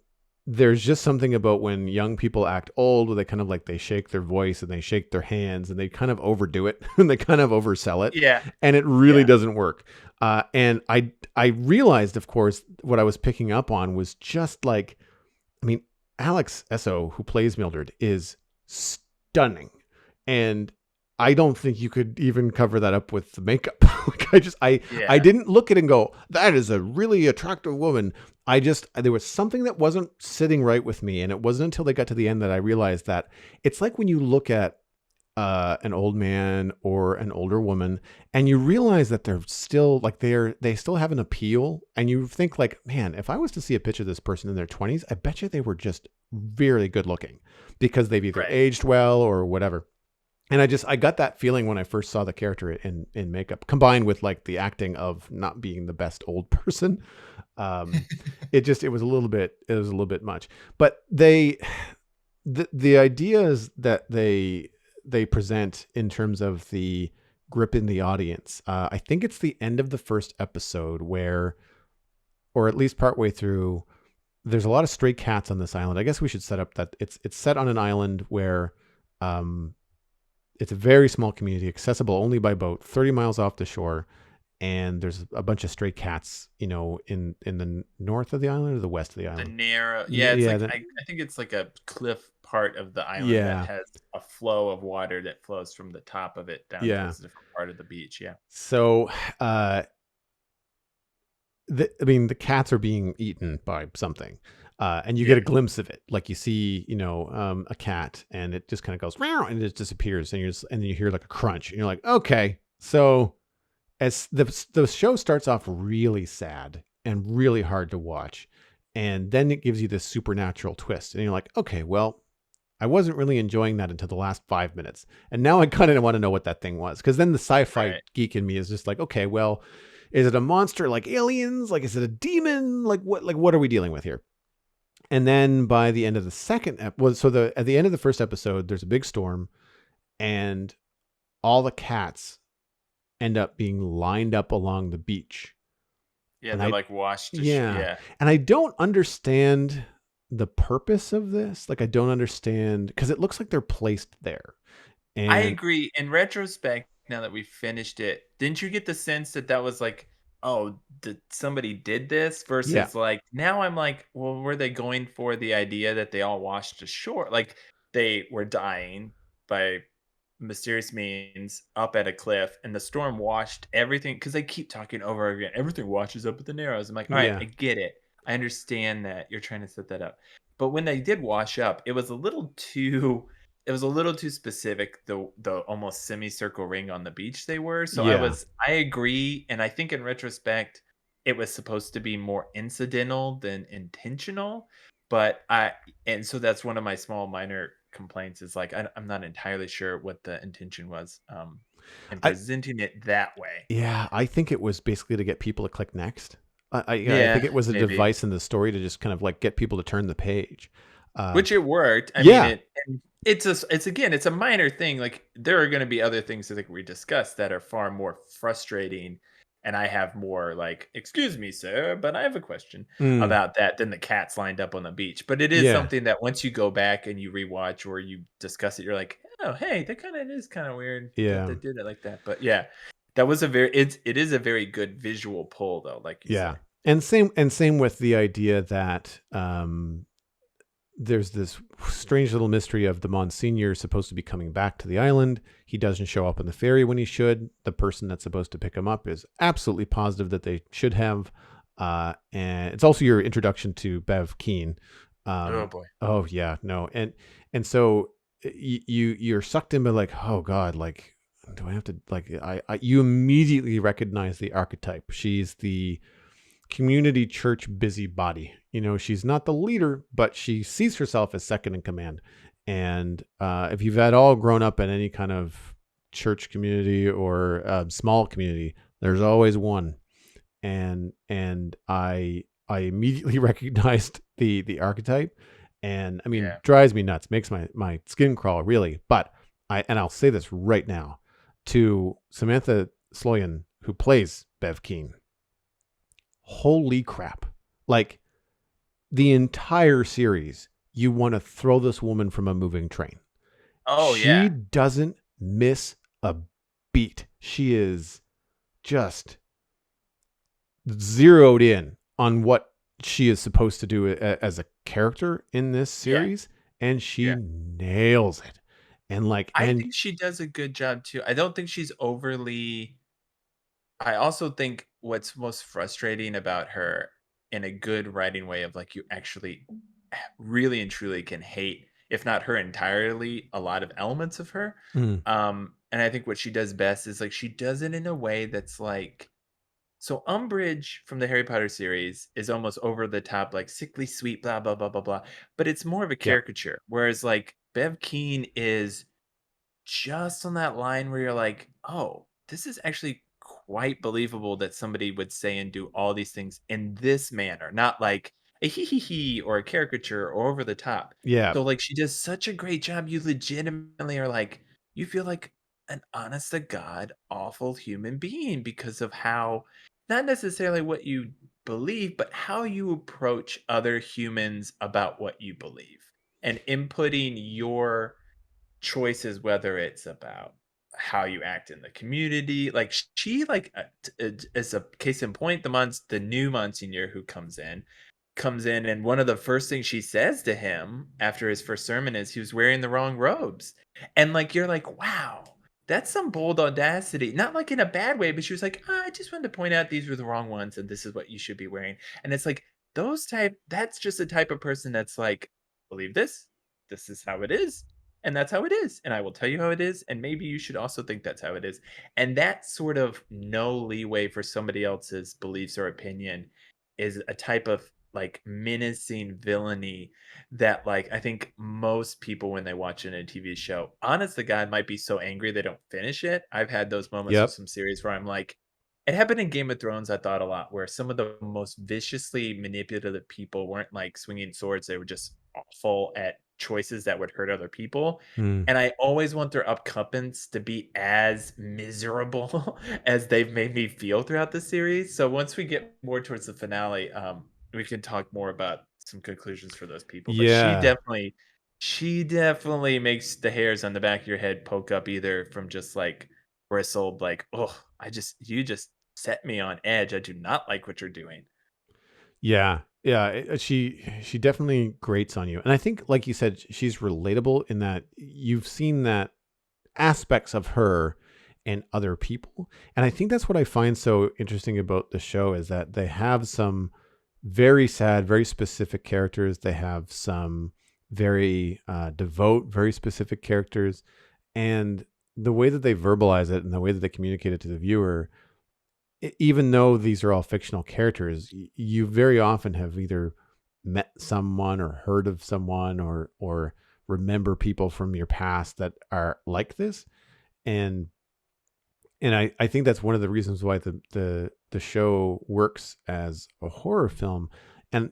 there's just something about when young people act old, where they kind of like, they shake their voice and they shake their hands and they kind of overdo it and they kind of oversell it. Yeah, And it really yeah. doesn't work. And I realized, of course, what I was picking up on was just like, I mean, Alex Esso, who plays Mildred, is stunning. And I don't think you could even cover that up with the makeup. Like, I Yeah. didn't look at it and go, that is a really attractive woman. There was something that wasn't sitting right with me. And it wasn't until they got to the end that I realized that it's like when you look at an old man or an older woman, and you realize that they're still like, they still have an appeal, and you think like, man, if I was to see a picture of this person in their 20s, I bet you they were just very good looking because they've either Right. aged well or whatever. And I got that feeling when I first saw the character in makeup, combined with like the acting of not being the best old person. Um, it was a little bit much. But the ideas that they present in terms of the grip in the audience. I think it's the end of the first episode where, or at least partway through, there's a lot of stray cats on this island. I guess we should set up that it's set on an island where, um, it's a very small community, accessible only by boat, 30 miles off the shore. And there's a bunch of stray cats, in the north of the island or the west of the The island. narrow, yeah, it's Yeah, like I think it's like a cliff part of the island that yeah, has a flow of water that flows from the top of it down yeah. towards a different part of the beach. Yeah. So, uh, I mean, the cats are being eaten by something, and you Yeah. get a glimpse of it. Like, you see, a cat, and it just kind of goes meow, and it disappears, and then you hear like a crunch, and you're like, okay. So as the show starts off really sad and really hard to watch, and then it gives you this supernatural twist, and you're like, okay, well, I wasn't really enjoying that until the last 5 minutes, and now I kind of want to know what that thing was, because then the sci-fi Right. geek in me is just like, okay, well, is it a monster like aliens? Like, is it a demon? Like what are we dealing with here? And then by the end of the at the end of the first episode, there's a big storm, and all the cats end up being lined up along the beach. Yeah, And they're like washed to yeah, yeah. and I don't understand the purpose of this. Like, I don't understand, because it looks like they're placed there. I And agree. In retrospect, now that we finished it, didn't you get the sense that that was like oh, did somebody did this Yeah. versus like now I'm like, well, were they going for the idea that they all washed ashore? Like they were dying by mysterious means up at a cliff and the storm washed everything because they keep talking over again. Everything washes up at the Narrows. I'm like, all right, Yeah. I get it. I understand that you're trying to set that up. But when they did wash up, it was a little too specific, the almost semicircle ring on the beach they were. So Yeah. I agree. And I think in retrospect, it was supposed to be more incidental than intentional. But and so that's one of my small minor complaints is like I'm not entirely sure what the intention was in I presenting it that way. Yeah, I think it was basically to get people to click next. I Yeah, think it was a maybe. device in the story to just kind of like get people to turn the page. Um, Which it worked. I mean, yeah, it and it's again, it's a minor thing, like, there are gonna be other things I think we discussed that are far more frustrating, and I have more like, "Excuse me, sir, but I have a question," mm, about that than the cats lined up on the beach, but it is yeah, something that once you go back and you rewatch or you discuss it, you're like, "Oh, hey, that kinda is kinda weird that yeah, they did it like that," but yeah, that was a very it is a very good visual pull though, like you yeah. say. And same with the idea that there's this strange little mystery of the Monsignor supposed to be coming back to the island. He doesn't show up on the ferry when he should. The person that's supposed to pick him up is absolutely positive that they should have. And it's also your introduction to Bev Keen. Oh boy. Oh yeah, no, and so you're sucked in by like, oh god, like do I have to like I you immediately recognize the archetype. She's the community church busybody. You know, she's not the leader, but she sees herself as second in command. And if you've at all grown up in any kind of church community or small community, there's always one. And I immediately recognized the archetype, and I mean Yeah. drives me nuts, makes my skin crawl really. But I'll say this right now to Samantha Sloyan, who plays Bev Keen. Holy crap. Like the entire series, you want to throw this woman from a moving train. Oh, She yeah. doesn't miss a beat. She is just zeroed in on what she is supposed to do as a character in this Yeah, series, and she yeah. nails it. And like, I and think she does a good job too. I don't think she's overly I also think what's most frustrating about her in a good writing way of like you actually really and truly can hate, if not her entirely, a lot of elements of her. mm, And I think what she does best is like she does it in a way that's like so Umbridge from the Harry Potter series is almost over the top, like sickly sweet, blah blah blah blah blah. But it's more of a yeah, caricature. Whereas like Bev Keen is just on that line where you're like, "Oh, this is actually quite believable that somebody would say and do all these things in this manner, not like a hee hee hee or a caricature or over the top." yeah, So, like, she does such a great job, you legitimately are like you feel like an honest to God awful human being because of how not necessarily what you believe, but how you approach other humans about what you believe and inputting your choices, whether it's about how you act in the community. Like she, like as a case in point, the new Monsignor who comes in, and one of the first things she says to him after his first sermon is he was wearing the wrong robes, and like you're like, wow. That's some bold audacity. Not like in a bad way, but she was like, "Ah, I just wanted to point out these were the wrong ones and this is what you should be wearing." And it's like that's just the type of person that's like, believe this, this is how it is, and that's how it is, and I will tell you how it is, and maybe you should also think that's how it is. And that sort of no leeway for somebody else's beliefs or opinion is a type of like menacing villainy that like I think most people when they watch it in a TV show, honest to God, might be so angry they don't finish it. I've had those moments with yep, some series where I'm like, it happened in Game of Thrones, I thought a lot, where some of the most viciously manipulative people weren't like swinging swords, they were just awful at choices that would hurt other people. mm, And I always want their upcomings to be as miserable as they've made me feel throughout the series. So once we get more towards the finale, we can talk more about some conclusions for those people. But yeah. she definitely makes the hairs on the back of your head poke up either from just like bristled, like, oh, you just set me on edge. I do not like what you're doing. Yeah. Yeah, she definitely grates on you. And I think like you said she's relatable in that you've seen that aspects of her in other people. And I think that's what I find so interesting about the show is that they have some very sad, very specific characters. They have some very devout, very specific characters. And the way that they verbalize it and the way that they communicate it to the viewer, even though these are all fictional characters, you very often have either met someone or heard of someone or remember people from your past that are like this. And I think that's one of the reasons why the show works as a horror film. And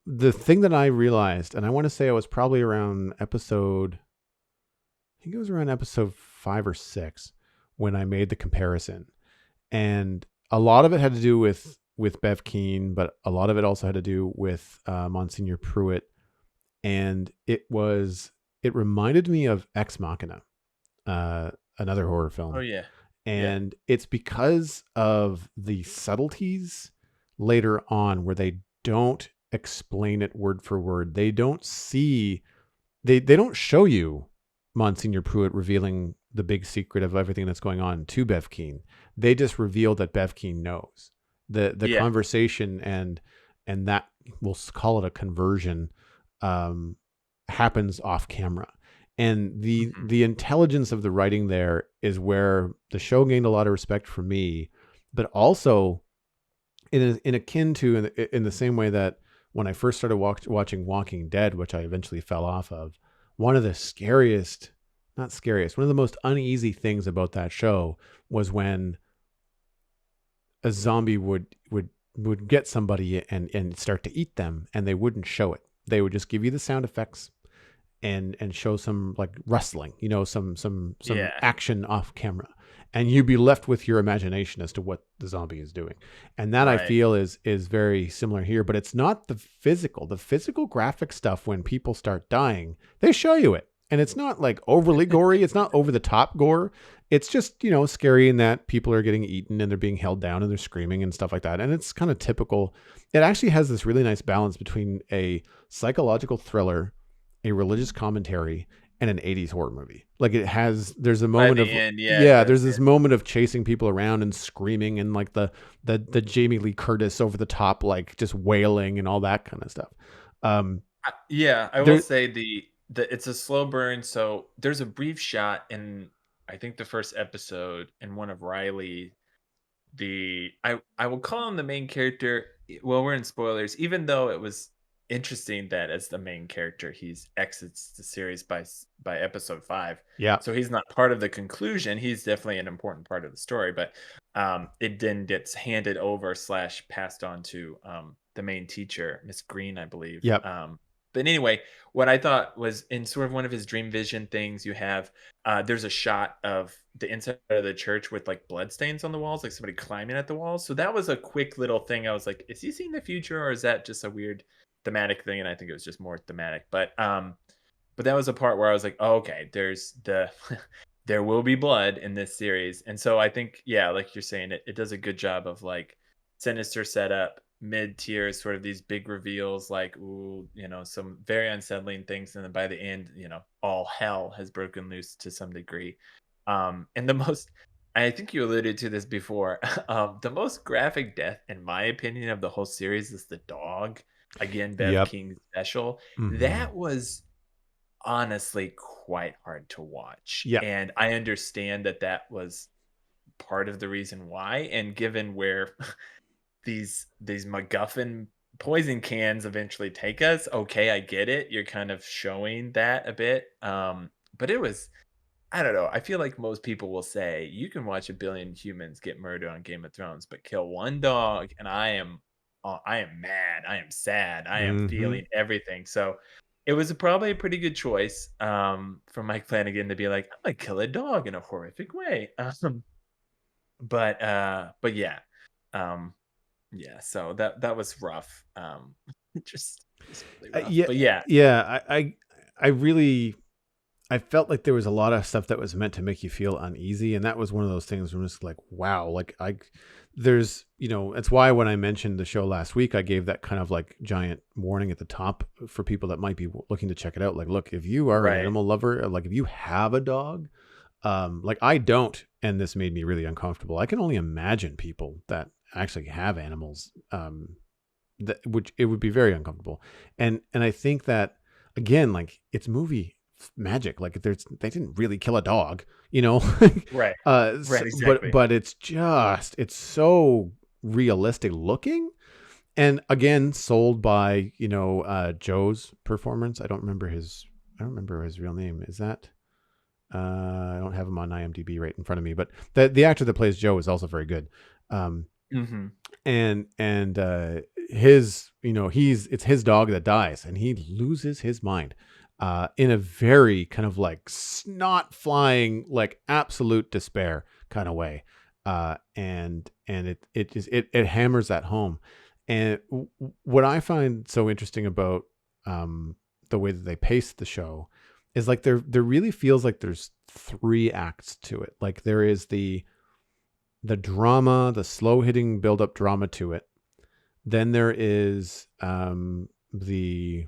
the thing that I realized, and I want to say I was probably around episode, I think it was around episode 5 or 6 when I made the comparison. And a lot of it had to do with Bev Keane, but a lot of it also had to do with Monsignor Pruitt. And it reminded me of Ex Machina, another horror Oh film. yeah. Yeah. And it's because of the subtleties later on where they don't explain it word for word. They don't see, they don't show you Monsignor Pruitt revealing the big secret of everything that's going on to Bev Keane. They just reveal that Bev Keane knows the Yeah. conversation, and that we'll call it a conversion, um, happens off camera. And Mhm. the intelligence of the writing there is where the show gained a lot of respect for me, but also in akin to in the same way that when I first started watching Walking Dead, which I eventually fell off of, one of the scariest, not scariest, one of the most uneasy things about that show was when a zombie would get somebody and start to eat them, and they wouldn't show it. They would just give you the sound effects and show some like rustling, some Yeah. action off camera, and you'd be left with your imagination as to what the zombie is doing. And that I Right. feel is very similar here, but it's not the physical graphic stuff. When people start dying, they show you it, and it's not like overly gory. It's not over the top gore. It's just scary in that people are getting eaten and they're being held down and they're screaming and stuff like that. And it's kind of typical. It actually has this really nice balance between a psychological thriller, a religious commentary, and an 80s horror movie. Like there's a By moment the of, end, yeah, it yeah, there's does. this moment of chasing people around and screaming and like the Jamie Lee Curtis over the top, like just wailing and all that kind of stuff. Um, Yeah, I will there, say the it's a slow burn, so there's a brief shot in I think the first episode in one of Riley the I will call him the main character. Well, we're in spoilers, even though it was interesting that as the main character, he's exits the series by episode 5. yeah, So he's not part of the conclusion. He's definitely an important part of the story, but it then gets handed over slash passed on to the main teacher, Miss Green, I believe. yep, But anyway, what I thought was in sort of one of his dream vision things, you have there's a shot of the inside of the church with like bloodstains on the walls, like somebody climbing at the walls. So that was a quick little thing. I was like, is he seeing the future or is that just a weird thematic thing? And I think it was just more thematic. But that was a part where I was like, oh, okay, there's the there will be blood in this series. And so I think, yeah, like you're saying, it does a good job of like sinister setup, mid tier, sort of these big reveals, like, ooh, some very unsettling things. And then by the end, all hell has broken loose to some degree. And the most, I think you alluded to this before, the most graphic death, in my opinion, of the whole series is the dog. Again, Bev yep, King's special. mm-hmm, That was honestly quite hard to watch. yep, And I understand that that was part of the reason why. And given where these MacGuffin poison cans eventually take us, okay, I get it. You're kind of showing that a bit. But it was, I don't know. I feel like most people will say you can watch a billion humans get murdered on Game of Thrones, but kill one dog, and I am mad. I am sad. I am mm-hmm. feeling everything. So it was probably a pretty good choice for Mike Flanagan to be like, I'm gonna kill a dog in a horrific way. But yeah, um, yeah. So that was rough. Just really rough. Yeah, But yeah, yeah. I really, I felt like there was a lot of stuff that was meant to make you feel uneasy, and that was one of those things where I'm just like, wow, like there's, that's why when I mentioned the show last week, I gave that kind of like giant warning at the top for people that might be looking to check it out. Like, look, if you are an Right. animal lover, like if you have a dog, like I don't, and this made me really uncomfortable. I can only imagine people that actually have animals, that which it would be very uncomfortable. And I think that again, like it's movie magic. Like they didn't really kill a dog, Right. Right, but exactly. it's so realistic looking, and again sold by Joe's performance. I don't remember his real name. Is that I don't have him on IMDb right in front of me, but the actor that plays Joe is also very good. Um, Mhm. and his, it's his dog that dies, and he loses his mind, in a very kind of like snot flying, like absolute despair kind of way, and it hammers that home. And what I find so interesting about the way that they pace the show is like there really feels like there's three acts to it. Like there is the drama, the slow hitting build up drama to it. Then there is the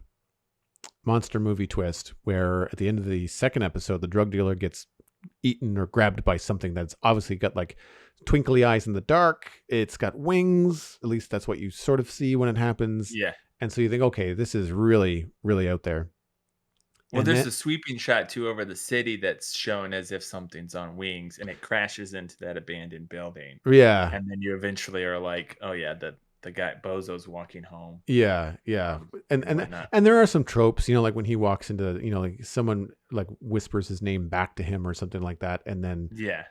monster movie twist, where at the end of the second episode, the drug dealer gets eaten or grabbed by something that's obviously got like twinkly eyes in the dark. It's got wings. At least that's what you sort of see when it happens. Yeah. And so you think, okay, this is really, really out there. Well, And there's then, a sweeping shot too over the city that's shown as if something's on wings, and it crashes into that abandoned building, yeah, and then you eventually are like, "Oh yeah, the guy Bozo's walking home," yeah. And and and whatnot. and there are some tropes, like when he walks into, like someone like whispers his name back to him or something like that, and then Yeah,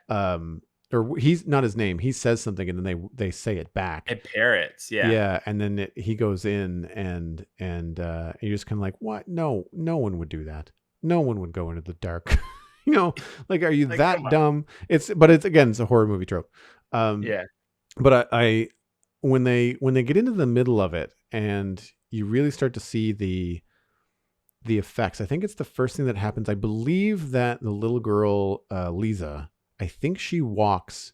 or he's not his name, he says something and then they say it back. and parrots. Yeah, Yeah, and then he goes in, and you're just kind of like, what? No, no one would do that. No one would go into the dark. Like, are you like come that on. dumb? But it's again, it's a horror movie trope. Um, Yeah, but I when they get into the middle of it and you really start to see the effects, I think it's the first thing that happens. I believe that the little girl, Lisa, I think she walks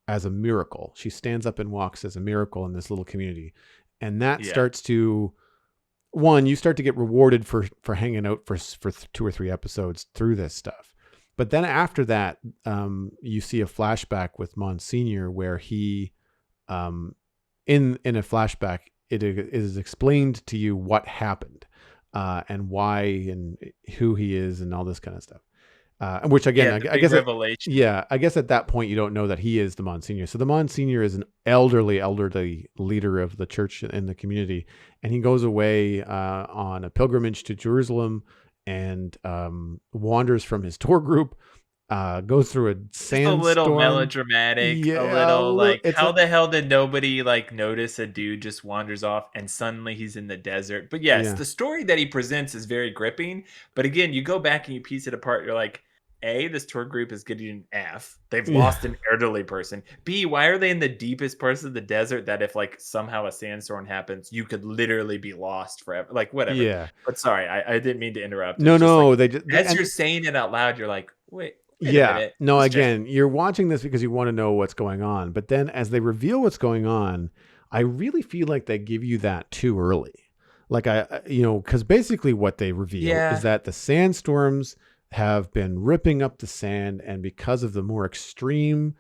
as a miracle. She stands up and walks as a miracle in this little community. And that yeah, starts to, one, you start to get rewarded for hanging out for 2 or 3 episodes through this stuff. But then after that, you see a flashback with Monsignor where he, um, in a flashback, it is explained to you what happened, and why and who he is and all this kind of stuff. Which again, yeah. I, The I big guess it, revelation. yeah, I guess at that point you don't know that he is the Monsignor. So the Monsignor is an elderly leader of the church in the community, and he goes away on a pilgrimage to Jerusalem, and wanders from his tour group, goes through a Just a little sandstorm. melodramatic, a Yeah, little like, it's how a the hell did nobody like notice a dude just wanders off and suddenly he's in the desert? But yes, yeah, the story that he presents is very gripping. But again, you go back and you piece it apart. You're like, A, this tour group is getting an F. They've yeah, lost an elderly person. B, why are they in the deepest parts of the desert that if like somehow a sandstorm happens, you could literally be lost forever? Like, whatever. yeah. But sorry, I didn't mean to interrupt. No, It's just like no, they just as and you're saying it out loud, you're like, wait a yeah, minute. no, Let's check. again, you're watching this because you want to know what's going on. But then as they reveal what's going on, I really feel like they give you that too early. Like because basically what they reveal is Yeah. that the sandstorms have been ripping up the sand, and because of the more extreme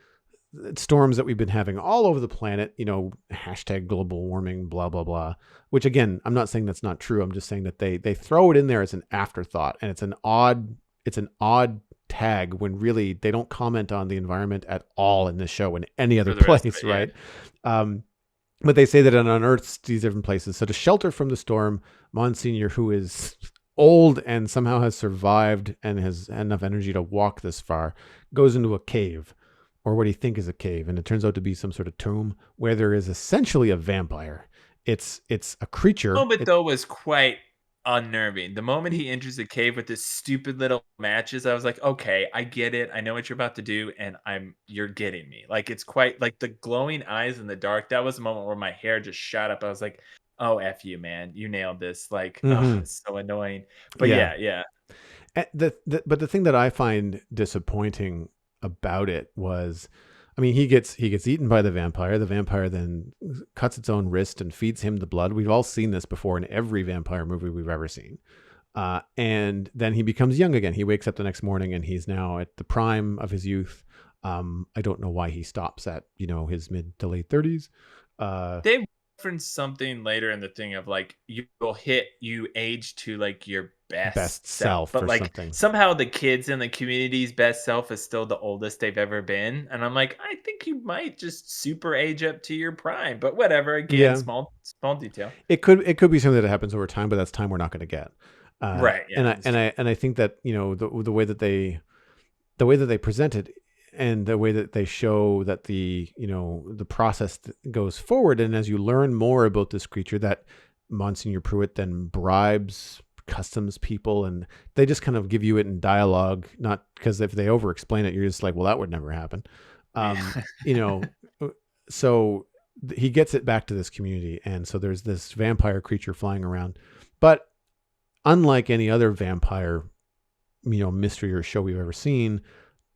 storms that we've been having all over the planet, hashtag global warming, blah, blah, blah, which again, I'm not saying that's not true. I'm just saying that they throw it in there as an afterthought, and it's an odd tag when really they don't comment on the environment at all in this show in any other For the rest of place, it, yeah. right? Um, but they say that it unearths these different places. So to shelter from the storm, Monsignor, who is old and somehow has survived and has enough energy to walk this far, goes into a cave, or what he think is a cave, and it turns out to be some sort of tomb where there is essentially a vampire. It's a creature. Moment, though, was quite unnerving. The moment he enters the cave with his stupid little matches, I was like, "Okay, I get it. I know what you're about to do, and you're getting me." Like, it's quite like the glowing eyes in the dark. That was a moment where my hair just shot up. I was like, "Oh, F you, man. You nailed this." Like, oh, Mm-hmm. it's so annoying. But Yeah. yeah, yeah. But the thing that I find disappointing about it was, I mean, he gets eaten by the vampire. The vampire then cuts its own wrist and feeds him the blood. We've all seen this before in every vampire movie we've ever seen. And then he becomes young again. He wakes up the next morning and he's now at the prime of his youth. I don't know why he stops at, his mid to late 30s. They reference something later in the thing of like you age to like your Best best self, self but or like something. somehow the kids in the community's best self is still the oldest they've ever been. And I'm like, I think you might just super age up to your prime, but whatever. Again, Yeah, small detail. it could be something that happens over time, but that's time we're not going to get. Right. And Yeah. I That's and true. I and I think that the way that they present it and the way that they show that the process goes forward, and as you learn more about this creature, that Monsignor Pruitt then bribes customs people, and they just kind of give you it in dialogue, not because if they over explain it, you're just like, well, that would never happen. um Yeah. you know so he gets it back to this community, and so there's this vampire creature flying around, but unlike any other vampire mystery or show we've ever seen,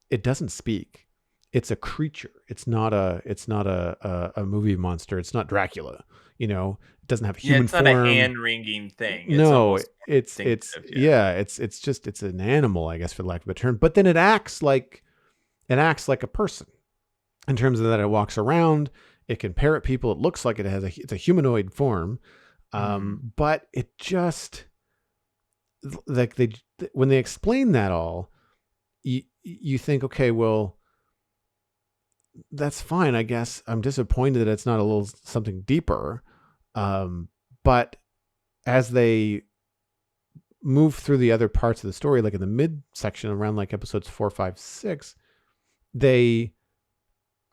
it doesn't speak. It's a creature. It's not a movie monster. It's not Dracula. It doesn't have Yeah. human It's not a form. hand wringing thing. It's No, almost it's instinctive. Yeah. yeah, it's an animal, I guess, for lack of a term. But then it acts like a person in terms of that it walks around. It can parrot people. It looks like it's a humanoid form. Hmm. But it just, like, when they explain that all, you think, okay, well, that's fine, I guess. I'm disappointed that it's not a little something deeper. But as they move through the other parts of the story, like in the mid section around like episodes 4, 5, 6, they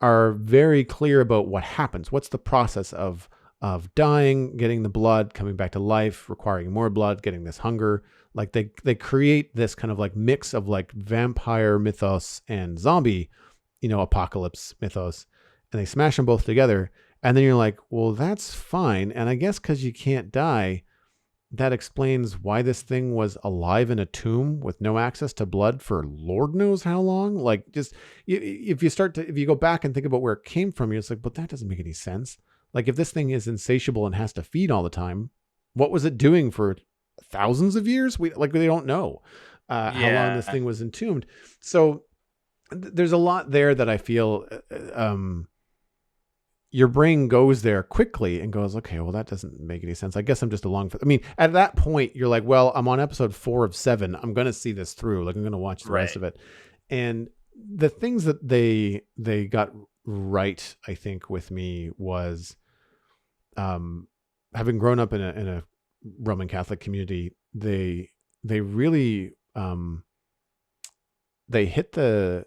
are very clear about what happens. What's the process of dying, getting the blood, coming back to life, requiring more blood, getting this hunger. Like they create this kind of like mix of like vampire mythos and zombie, apocalypse mythos, and they smash them both together. And then you're like, well, that's fine. And I guess because you can't die, that explains why this thing was alive in a tomb with no access to blood for Lord knows how long. Like, just if you go back and think about where it came from, you're just like, but that doesn't make any sense. Like, if this thing is insatiable and has to feed all the time, what was it doing for thousands of years? We don't know how long this Yeah. thing was entombed. So there's a lot there that I feel your brain goes there quickly and goes, okay, well, that doesn't make any sense. I guess I'm just along for, I mean, at that point you're like, well, I'm on episode 4 of 7. I'm going to see this through. Like, I'm going to watch the rest Right. of it. And the things that they got right, I think, with me was, having grown up in a Roman Catholic community, they really, they hit the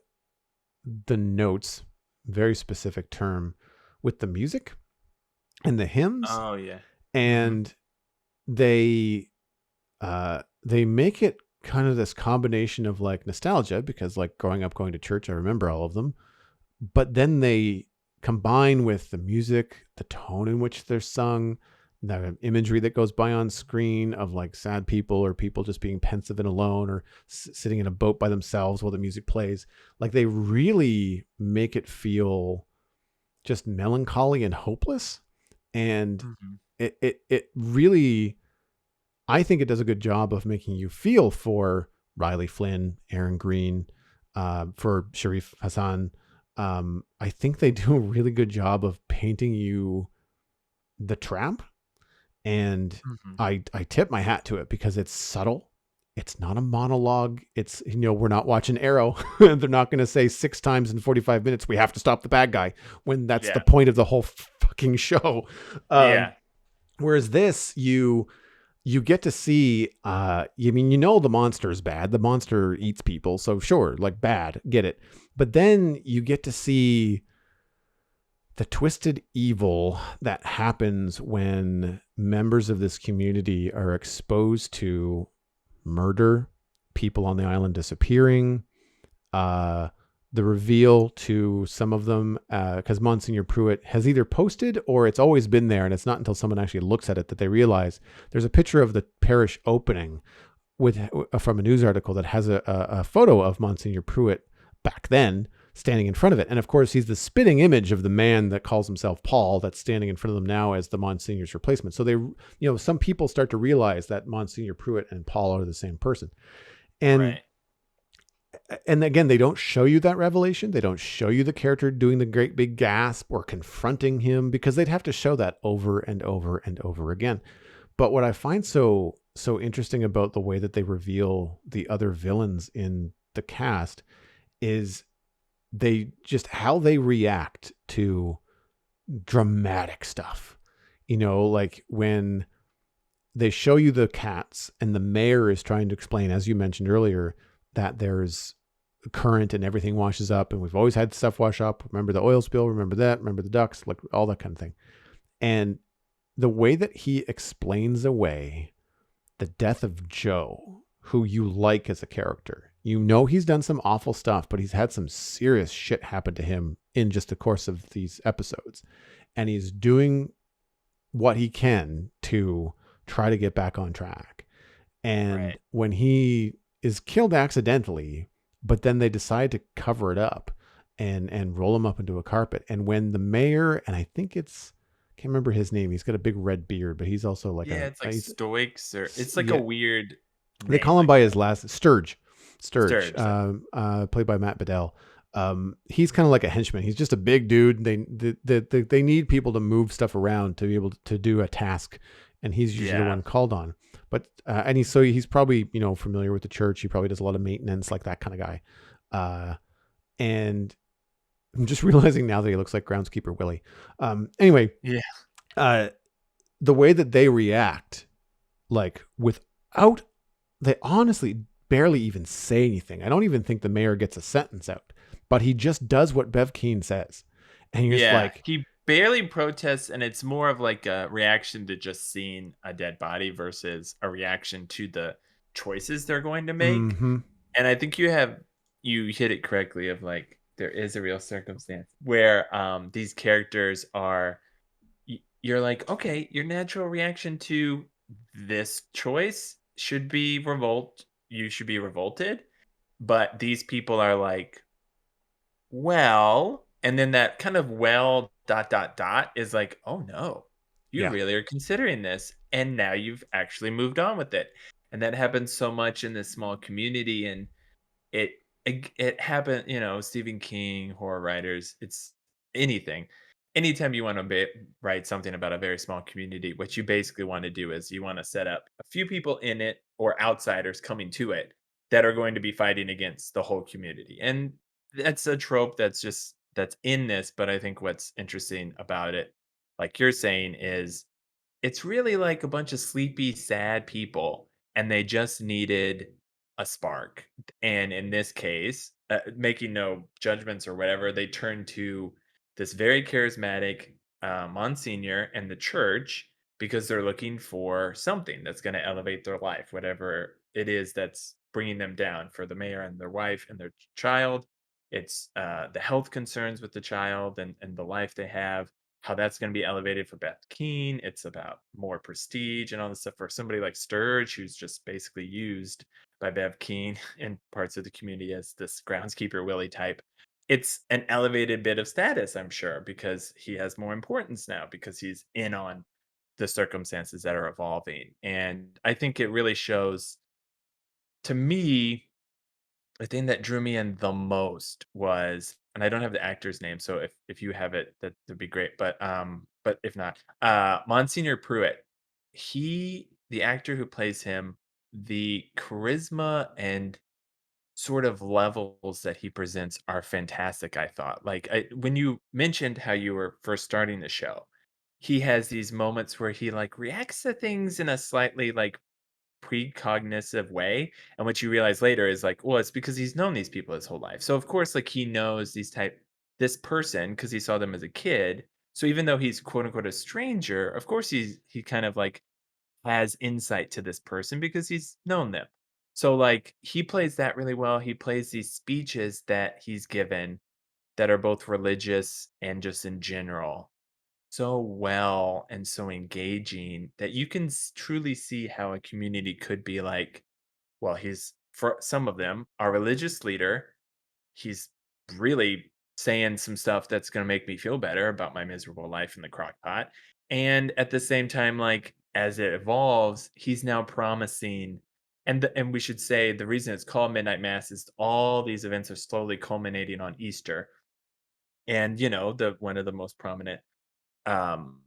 notes, very specific term, with the music and the hymns, Oh yeah. Hmm. and they they make it kind of this combination of like nostalgia, because like growing up going to church, I remember all of them, but then they combine with the music, the tone in which they're sung, the imagery that goes by on screen of like sad people or people just being pensive and alone, or sitting in a boat by themselves while the music plays. Like, they really make it feel just melancholy and hopeless. And Hmm. it really, I think it does a good job of making you feel for Riley Flynn, Aaron Green, for Sharif Hassan. I think they do a really good job of painting you the tramp, and Hmm. I tip my hat to it because it's subtle. It's not a monologue. It's, we're not watching Arrow. They're not going to say 6 times in 45 minutes, we have to stop the bad guy, when that's the Yeah. point of the whole fucking show. Yeah. Whereas this, you get to see, I mean, the monster is bad. The monster eats people. So sure, like, bad, get it. But then you get to see the twisted evil that happens when members of this community are exposed to murder, people on the island disappearing, the reveal to some of them, because Monsignor Pruitt has either posted or it's always been there, and it's not until someone actually looks at it that they realize there's a picture of the parish opening from a news article that has a photo of Monsignor Pruitt back then, standing in front of it. And of course, he's the spitting image of the man that calls himself Paul that's standing in front of them now as the Monsignor's replacement. So they, some people start to realize that Monsignor Pruitt and Paul are the same person. And Right. and again, they don't show you that revelation. They don't show you the character doing the great big gasp or confronting him, because they'd have to show that over and over and over again. But what I find so interesting about the way that they reveal the other villains in the cast is they just how they react to dramatic stuff. Like when they show you the cats and the mayor is trying to explain, as you mentioned earlier, that there's current and everything washes up, and we've always had stuff wash up. Remember the oil spill, remember that, remember the ducks, like all that kind of thing. And the way that he explains away the death of Joe, who you like as a character. He's done some awful stuff, but he's had some serious shit happen to him in just the course of these episodes. And he's doing what he can to try to get back on track. And Right. when he is killed accidentally, but then they decide to cover it up and roll him up into a carpet. And when the mayor, and I think can't remember his name. He's got a big red beard, but he's also like Yeah, it's like Stoics, or it's like a yeah. weird They name call him like by that. his last Sturge, Sturge. played by Matt Bedell. He's kind of like a henchman. He's just a big dude. They need people to move stuff around to be able to do a task, and he's usually the Yeah. one called on. But and he's probably familiar with the church. He probably does a lot of maintenance, like that kind of guy. And I'm just realizing now that he looks like groundskeeper Willie. Anyway, Yeah. uh, the way that they react, like without, they honestly barely even say anything. I don't even think the mayor gets a sentence out, but he just does what Bev Keane says. And you're just Yeah, like, he barely protests, and it's more of like a reaction to just seeing a dead body versus a reaction to the choices they're going to make. mm-hmm. And I think you hit it correctly of like there is a real circumstance where these characters are you're like, okay, your natural reaction to this choice should be revolt. You should be revolted. But these people are like, well, and then that kind of well dot dot dot is like, "Oh, no. You Yeah. really are considering this, and now you've actually moved on with it." And that happens so much in this small community, and it it happened, Stephen King, horror writers, it's anything. Anytime you wanna write something about a very small community, what you basically wanna do is you wanna set up a few people in it or outsiders coming to it that are going to be fighting against the whole community, and that's a trope that's in this, but I think what's interesting about it, like you're saying, is it's really like a bunch of sleepy, sad people, and they just needed a spark. And in this case, making no judgments or whatever, they turned to this very charismatic Monsignor and the church because they're looking for something that's going to elevate their life, whatever it is that's bringing them down. For the mayor and their wife and their child, it's the health concerns with the child and the life they have, how that's going to be elevated for Beth Keane. It's about more prestige and all this stuff for somebody like Sturge, who's just basically used by Bev Keane in parts of the community as this groundskeeper Willie type. It's an elevated bit of status, I'm sure, because he has more importance now because he's in on the circumstances that are evolving. And I think it really shows to me the thing that drew me in the most was, and I don't have the actor's name, so if you have it, that would be great. But if not, Monsignor Pruitt, the actor who plays him, the charisma and sort of levels that he presents are fantastic. I thought, like, when you mentioned how you were first starting the show, he has these moments where he like reacts to things in a slightly like precognitive way, and what you realize later is like, well, it's because he's known these people his whole life. So of course, like he knows this person because he saw them as a kid. So even though he's quote unquote a stranger, of course he kind of like has insight to this person because he's known them. So like he plays that really well. He plays these speeches that he's given that are both religious and just in general so well and so engaging that you can truly see how a community could be like, well, he's for some of them a religious leader. He's really saying some stuff that's gonna make me feel better about my miserable life in the crock pot. And at the same time, like, as it evolves, he's now promising and we should say the reason it's called Midnight Mass is all these events are slowly culminating on Easter. And, the one of the most prominent, um,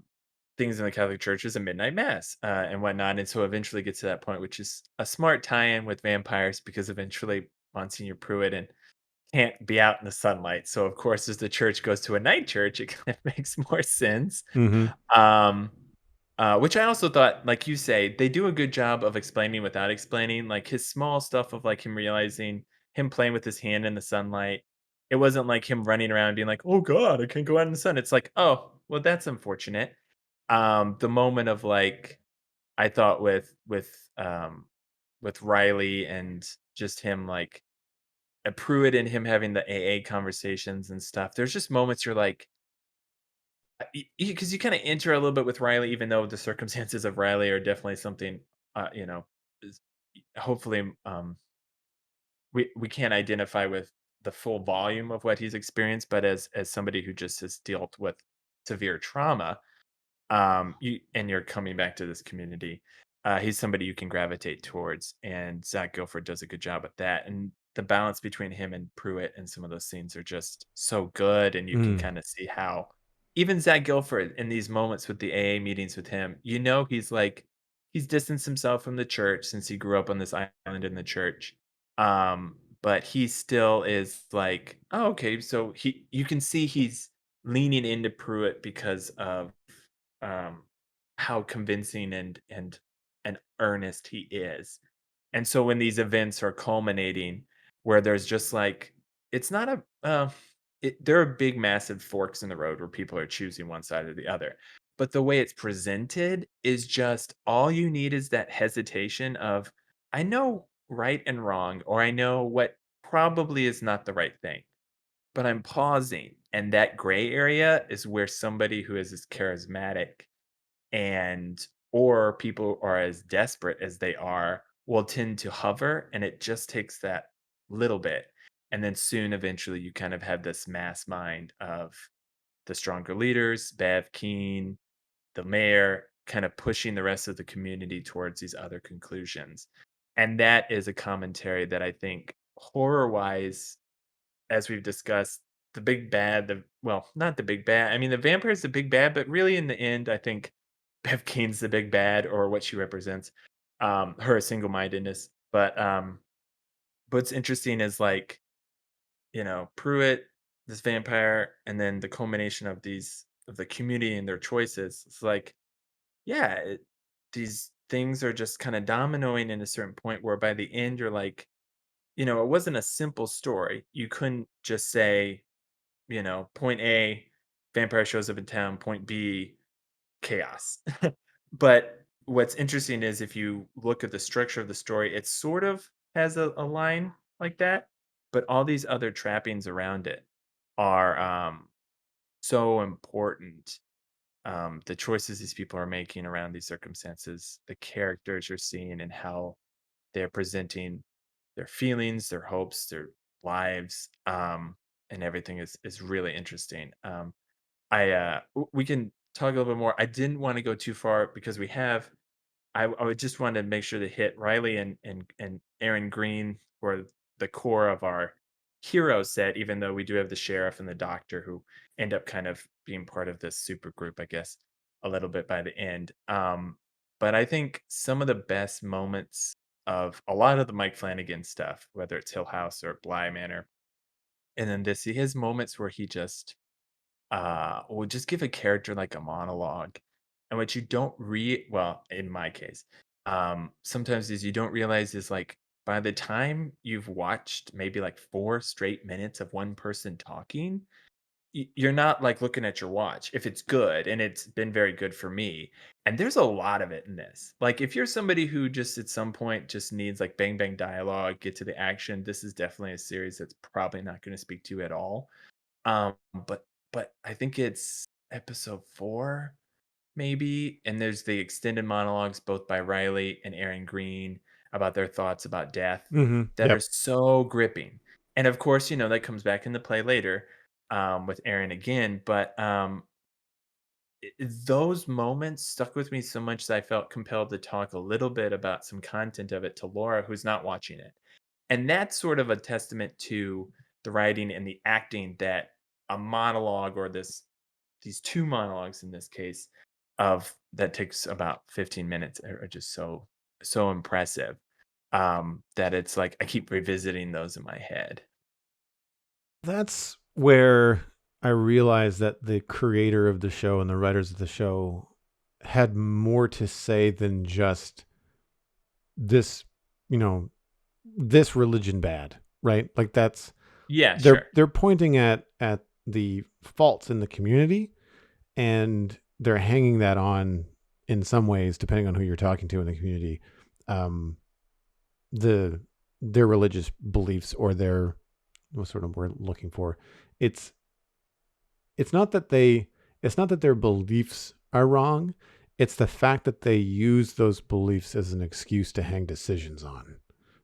things in the Catholic Church is a midnight mass, and whatnot, and so eventually get to that point, which is a smart tie-in with vampires because eventually Monsignor Pruitt and can't be out in the sunlight. So, of course, as the church goes to a night church, it kind of makes more sense. Mhm. Um, which I also thought, like you say, they do a good job of explaining without explaining. Like his small stuff of like him realizing him playing with his hand in the sunlight. It wasn't like him running around being like, "Oh God, I can't go out in the sun." It's like, "Oh, well, that's unfortunate." The moment of like I thought with Riley and just him like Pruitt and him having the AA conversations and stuff. There's just moments you're like, because you kind of enter a little bit with Riley, even though the circumstances of Riley are definitely something, is hopefully we can't identify with the full volume of what he's experienced, but as somebody who just has dealt with severe trauma, you're coming back to this community, he's somebody you can gravitate towards, and Zach Guilford does a good job at that. And the balance between him and Pruitt and some of those scenes are just so good, and you can Mm. kind of see how even Zach Guilford in these moments with the AA meetings with him, he's distanced himself from the church since he grew up on this island in the church. But he still is like, oh, okay, so you can see he's leaning into Pruitt because of um, how convincing and earnest he is. And so when these events are culminating, where there's just like it's not a there are big massive forks in the road where people are choosing one side or the other. But the way it's presented is just all you need is that hesitation of I know right and wrong, or I know what probably is not the right thing, but I'm pausing. And that gray area is where somebody who is as charismatic and or people are as desperate as they are will tend to hover, and it just takes that little bit. And then soon eventually you kind of have this mass mind of the stronger leaders, Bev Keen, the mayor, kind of pushing the rest of the community towards these other conclusions. And that is a commentary that I think horror wise, as we've discussed, the big bad, not the big bad. I mean, the vampire is the big bad, but really in the end, I think Bev Kane's the big bad or what she represents, her single-mindedness. But what's interesting is like, Pruitt, this vampire, and then the culmination of the community and their choices. It's like, yeah, these things are just kind of dominoing in a certain point where by the end you're like, it wasn't a simple story. You couldn't just say, point A, vampire shows up in town, point B, chaos. But what's interesting is if you look at the structure of the story, it sort of has a line like that, but all these other trappings around it are so important. The choices these people are making around these circumstances, the characters you're seeing, and how they're presenting their feelings, their hopes, their lives, and everything is really interesting. We can talk a little bit more. I didn't want to go too far because I would just want to make sure to hit Riley and Aaron Green for the core of our hero set, even though we do have the sheriff and the doctor who end up kind of being part of this super group, I guess, a little bit by the end. But I think some of the best moments of a lot of the Mike Flanagan stuff, whether it's Hill House or Bly Manor, and then this he has moments where he just will just give a character like a monologue, and what you don't well, in my case, sometimes is you don't realize is like by the time you've watched maybe like 4 straight minutes of one person talking, you're not like looking at your watch if it's good, and it's been very good for me. And there's a lot of it in this. Like if you're somebody who just at some point just needs like bang bang dialogue, get to the action, this is definitely a series that's probably not going to speak to you at all. um, but I think it's episode 4, maybe, and there's the extended monologues both by Riley and Aaron Green about their thoughts about death Mhm. that are Yep. so gripping. And of course, that comes back into play later with Aaron again. But those moments stuck with me so much that I felt compelled to talk a little bit about some content of it to Laura, who's not watching it. And that's sort of a testament to the writing and the acting that a monologue or these two monologues in this case of that takes about 15 minutes are just so impressive that it's like I keep revisiting those in my head. That's where I realized that the creator of the show and the writers of the show had more to say than just this, you know, this religion bad, right? Like that's Yeah, sure. they're pointing at the faults in the community, and they're hanging that on in some ways, depending on who you're talking to in the community, um, the their religious beliefs or their what sort of word looking for. It's it's not that they it's not that their beliefs are wrong. It's the fact that they use those beliefs as an excuse to hang decisions on,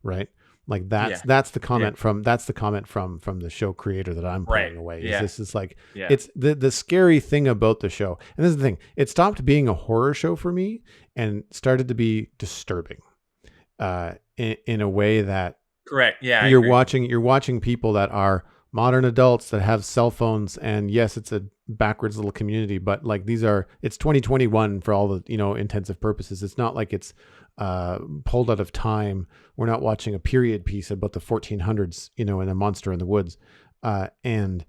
right? Like Yeah. Yeah. that's the comment from the show creator that I'm Right. pulling away. Is Yeah. this is like Yeah. it's the scary thing about the show. And this is the thing. It stopped being a horror show for me and started to be disturbing. In a way that Correct. Yeah, I agree. you're watching people that are modern adults that have cell phones, and yes, it's a backwards little community, but like it's 2021 for all the intensive purposes. It's not like it's pulled out of time. We're not watching a period piece about the 1400s, in a monster in the woods, and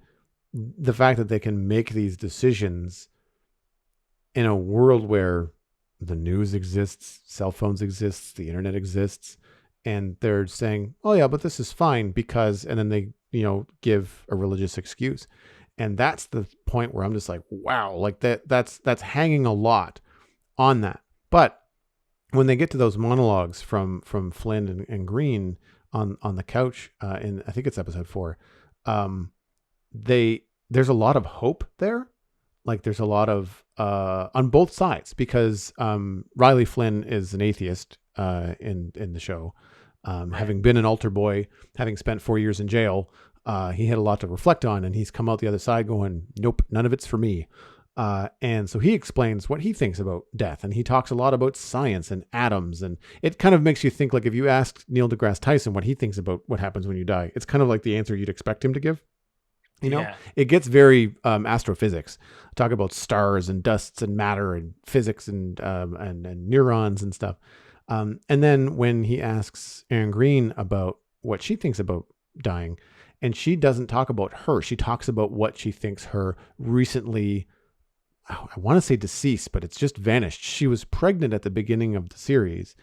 the fact that they can make these decisions in a world where the news exists, cell phones exists, the internet exists, and they're saying, "Oh yeah, but this is fine because," and then they, give a religious excuse. And that's the point where I'm just like, wow, like that's hanging a lot on that. But when they get to those monologues from Flynn and Green on the couch in I think it's episode 4, there's a lot of hope there. Like there's a lot of on both sides because Riley Flynn is an atheist in the show. Right. Having been an altar boy, having spent 4 years in jail, he had a lot to reflect on, and he's come out the other side going, "Nope, none of it's for me." And so he explains what he thinks about death, and he talks a lot about science and atoms, and it kind of makes you think, like if you ask Neil deGrasse Tyson what he thinks about what happens when you die, it's kind of like the answer you'd expect him to give. Yeah. It gets very astrophysics. Talk about stars and dusts and matter and physics and neurons and stuff. And then when he asks Erin Green about what she thinks about dying, and she doesn't talk about her, she talks about what she thinks her recently, I want to say deceased, but it's just vanished. She was pregnant at the beginning of the series,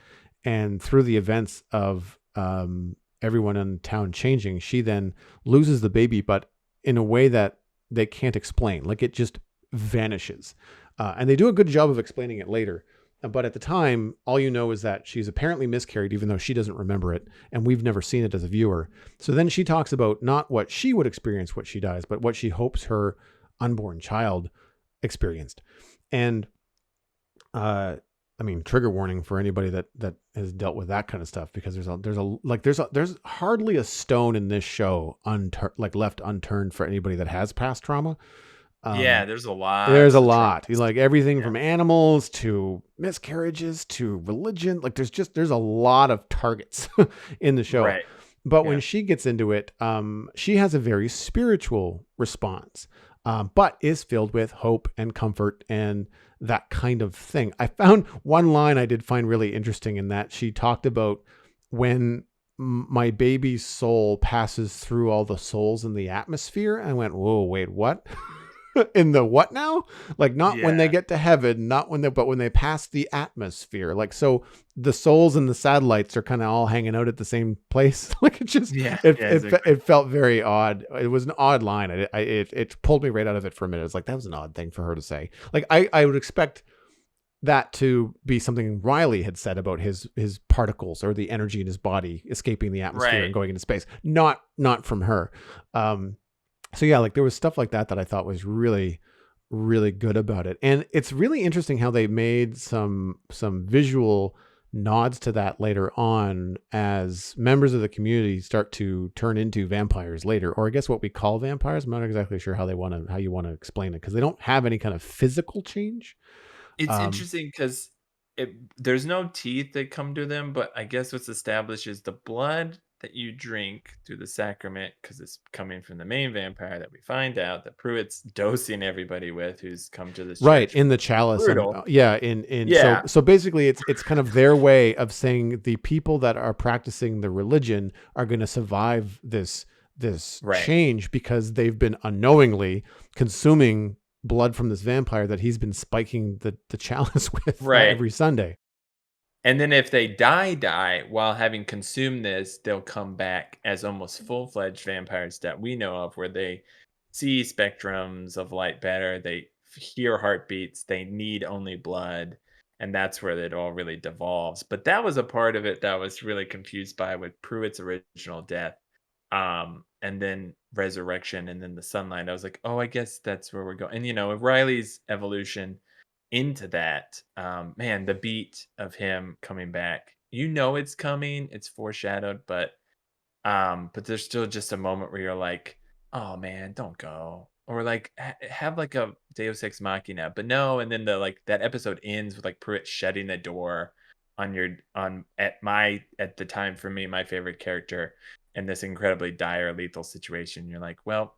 and through the events of everyone in town changing, she then loses the baby, but in a way that they can't explain. Like it just vanishes. And they do a good job of explaining it later. But at the time, all you know is that she's apparently miscarried, even though she doesn't remember it. And we've never seen it as a viewer. So then she talks about not what she would experience when she dies, but what she hopes her unborn child experienced. And trigger warning for anybody that has dealt with that kind of stuff, because there's hardly a stone in this show left unturned for anybody that has past trauma. Yeah, there's a lot There's a of lot. traumas. Like everything Yeah. from animals to miscarriages to religion. Like there's a lot of targets in the show. Right. But Yeah. when she gets into it, she has a very spiritual response, but is filled with hope and comfort and that kind of thing. I found one line I did find really interesting in that she talked about when my baby's soul passes through all the souls in the atmosphere. I went, whoa, wait, what? In the what now? Like not when they Yeah. get to heaven, but when they pass the atmosphere. Like, so the souls and the satellites are kind of all hanging out at the same place. Like it just, Yeah. it, Yeah, it, exactly. it felt very odd. It was an odd line. It pulled me right out of it for a minute. It was like, that was an odd thing for her to say. Like I would expect that to be something Riley had said about his particles or the energy in his body escaping the atmosphere and Right. going into space. Not from her. So yeah, like there was stuff like that I thought was really, really good about it. And it's really interesting how they made some visual nods to that later on as members of the community start to turn into vampires later, or I guess what we call vampires. I'm not exactly sure how you want to explain it because they don't have any kind of physical change. It's Um, interesting 'cause there's no teeth that come to them, but I guess what's established is the blood that you drink through the sacrament, because it's coming from the main vampire that we find out that Pruitt's dosing everybody with, who's come to this right church, in the which is chalice, and brutal. yeah, in Yeah, so basically it's kind of their way of saying the people that are practicing the religion are going to survive this right, change because they've been unknowingly consuming blood from this vampire that he's been spiking the chalice with right. every Sunday. And then if they die while having consumed this, they'll come back as almost full-fledged vampires that we know of, where they see spectrums of light better, they hear heartbeats, they need only blood, and that's where it all really devolves. But that was a part of it that I was really confused by with Pruitt's original death, and then resurrection, and then the sunlight. I was like, "Oh, I guess that's where we're going." And, with Riley's evolution into that, man, the beat of him coming back, it's coming, it's foreshadowed, but there's still just a moment where you're like, "Oh man, don't go," or like have like a Deus Ex Machina, but no. And then the like that episode ends with like Pruitt shutting the door on your on at the time for me my favorite character in this incredibly dire lethal situation. You're like, well,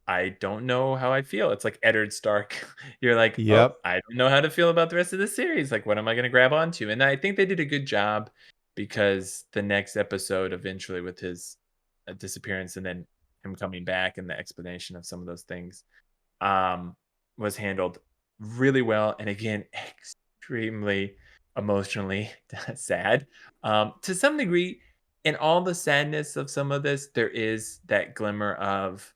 I don't know how I feel. It's like Eddard Stark. You're like, "Oh, Yep. I don't know how to feel about the rest of the series. Like, what am I gonna grab onto?" And I think they did a good job because the next episode eventually with his, disappearance and then him coming back and the explanation of some of those things, um, was handled really well, and again, extremely emotionally sad. To some degree, in all the sadness of some of this, there is that glimmer of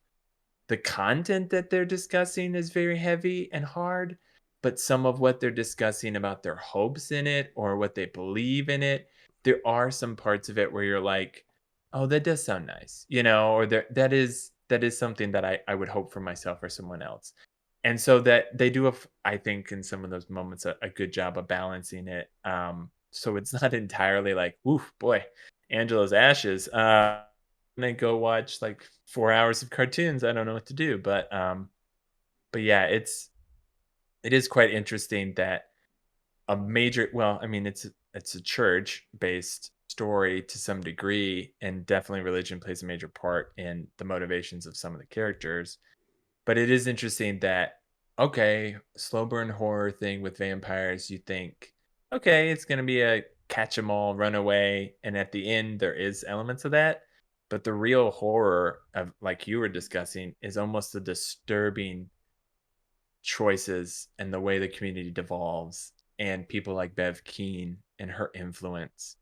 the content that they're discussing is very heavy and hard, but some of what they're discussing about their hopes in it or what they believe in it, there are some parts of it where you're like, "Oh, that does sound nice," or that is something that I would hope for myself or someone else. And so that they do, I think, in some of those moments, a good job of balancing it. So it's not entirely like, "Oof, boy, Angela's ashes." And then go watch like 4 hours of cartoons. I don't know what to do, but yeah, it is quite interesting that a major well, I mean, it's a church-based story to some degree, and definitely religion plays a major part in the motivations of some of the characters. But it is interesting that, okay, slow burn horror thing with vampires, you think, okay, it's going to be a catch 'em all, run away. And at the end, there is elements of that. But the real horror of, like you were discussing, is almost the disturbing choices and the way the community devolves and people like Bev Keane and her influence,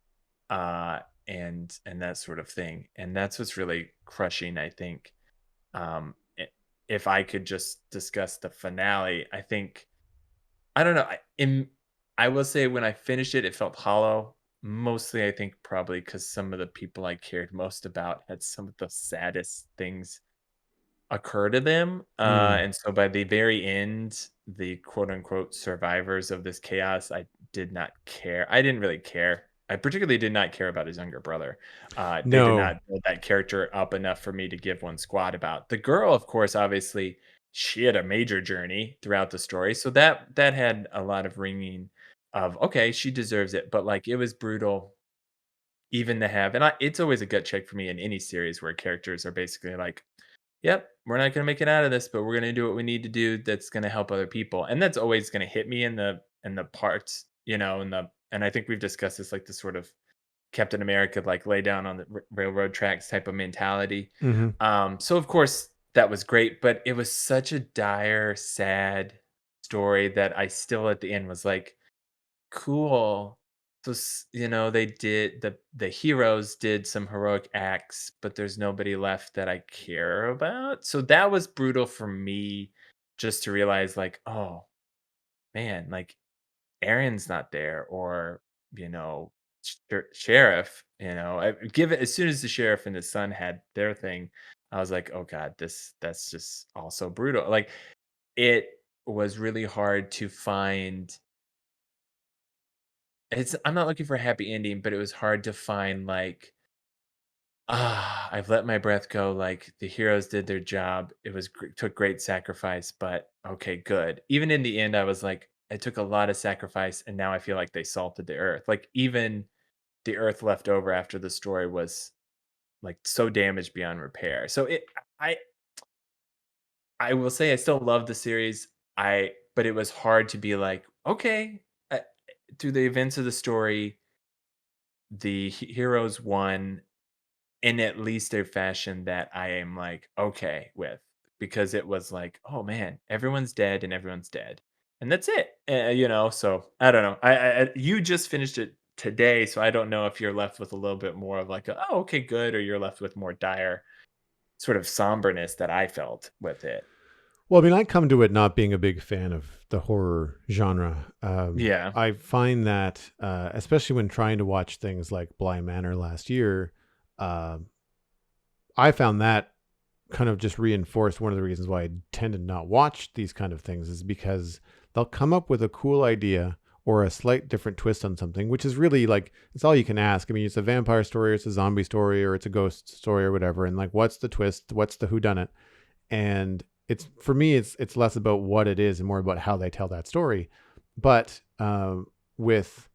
and that sort of thing. And that's what's really crushing, I think. If I could just discuss the finale, I think I don't know. I will say when I finished it, it felt hollow. Mostly, I think probably because some of the people I cared most about had some of the saddest things occur to them. Mm. And so by the very end, the quote unquote survivors of this chaos, I did not care. I didn't really care. I particularly did not care about his younger brother. They did No. not build that character up enough for me to give one squat about. The girl, of course, obviously, she had a major journey throughout the story. So that had a lot of ringing of okay, she deserves it. But like it was brutal even to have, and it's always a gut check for me in any series where characters are basically like, "Yep, we're not gonna make it out of this, but we're gonna do what we need to do that's gonna help other people." And that's always gonna hit me in the parts, and I think we've discussed this, like the sort of Captain America, like lay down on the railroad tracks type of mentality. Hmm. So of course that was great, but it was such a dire, sad story that I still at the end was like, cool. So, they did the heroes did some heroic acts, but there's nobody left that I care about. So that was brutal for me just to realize like, oh man, like Aaron's not there or, you know, sheriff, give it as soon as the sheriff and his son had their thing, I was like, oh God, that's just also brutal. Like it was really hard to find I'm not looking for a happy ending, but it was hard to find like, I've let my breath go. Like the heroes did their job. It was took great sacrifice, but okay, good. Even in the end, I was like, it took a lot of sacrifice, and now I feel like they salted the earth. Like even the earth left over after the story was like so damaged beyond repair. So I I will say I still love the series. But it was hard to be like, okay, through the events of the story, the heroes won in at least a fashion that I am like okay with, because it was like, oh man, everyone's dead and everyone's dead, and that's it. So I don't know. You just finished it today, so I don't know if you're left with a little bit more of like, oh, okay, good, or you're left with more dire sort of somberness that I felt with it. Well, I mean, I come to it not being a big fan of the horror genre. Yeah. I find that, especially when trying to watch things like Bly Manor last year, uh, I found that kind of just reinforced one of the reasons why I tend to not watch these kind of things is because they'll come up with a cool idea or a slight different twist on something, which is really like, it's all you can ask. I mean, it's a vampire story, or it's a zombie story, or it's a ghost story or whatever. And like, what's the twist? What's the whodunit? And it's, for me, it's less about what it is and more about how they tell that story. But with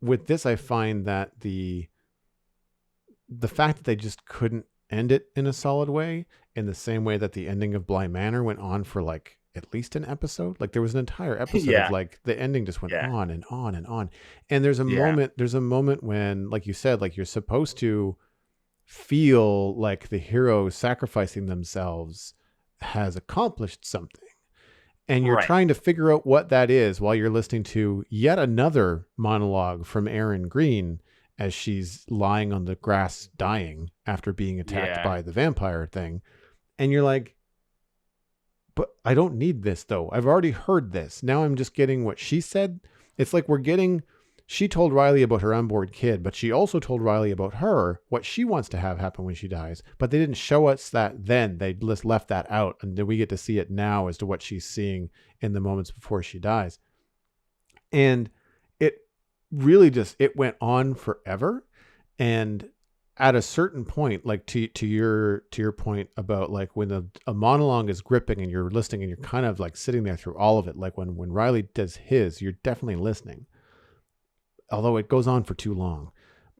with this, I find that the fact that they just couldn't end it in a solid way, in the same way that the ending of Bly Manor went on for like at least an episode. Like there was an entire episode of Yeah. like the ending just went Yeah. on and on and on. And there's a Yeah. moment, when, like you said, like you're supposed to feel like the hero sacrificing themselves has accomplished something. And you're Right. trying to figure out what that is while you're listening to yet another monologue from Erin Green as she's lying on the grass dying after being attacked Yeah. by the vampire thing. And you're like, but I don't need this though. I've already heard this. Now I'm just getting what she said. It's like she told Riley about her unborn kid, but she also told Riley about her, what she wants to have happen when she dies. But they didn't show us that then. They just left that out. And then we get to see it now as to what she's seeing in the moments before she dies. And it really just, it went on forever. And at a certain point, like to your point about like when a monologue is gripping and you're listening and you're kind of like sitting there through all of it, like when Riley does his, you're definitely listening, although it goes on for too long.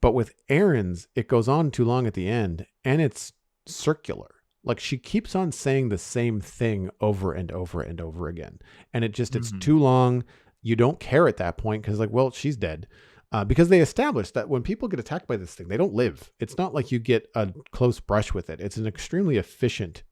But with Erin's, it goes on too long at the end, and it's circular. Like she keeps on saying the same thing over and over and over again, and it's Mhm. too long. You don't care at that point because like, well, she's dead. Because they established that when people get attacked by this thing, they don't live. It's not like you get a close brush with it. It's an extremely efficient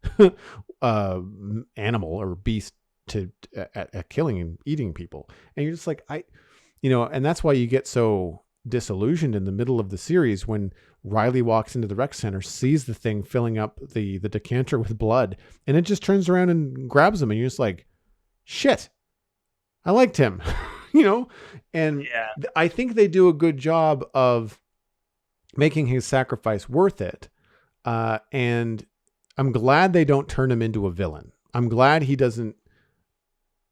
animal or beast at killing and eating people. And you're just like, and that's why you get so disillusioned in the middle of the series when Riley walks into the rec center, sees the thing filling up the decanter with blood, and it just turns around and grabs him. And you're just like, shit, I liked him. And Yeah. I think they do a good job of making his sacrifice worth it. And I'm glad they don't turn him into a villain. I'm glad he doesn't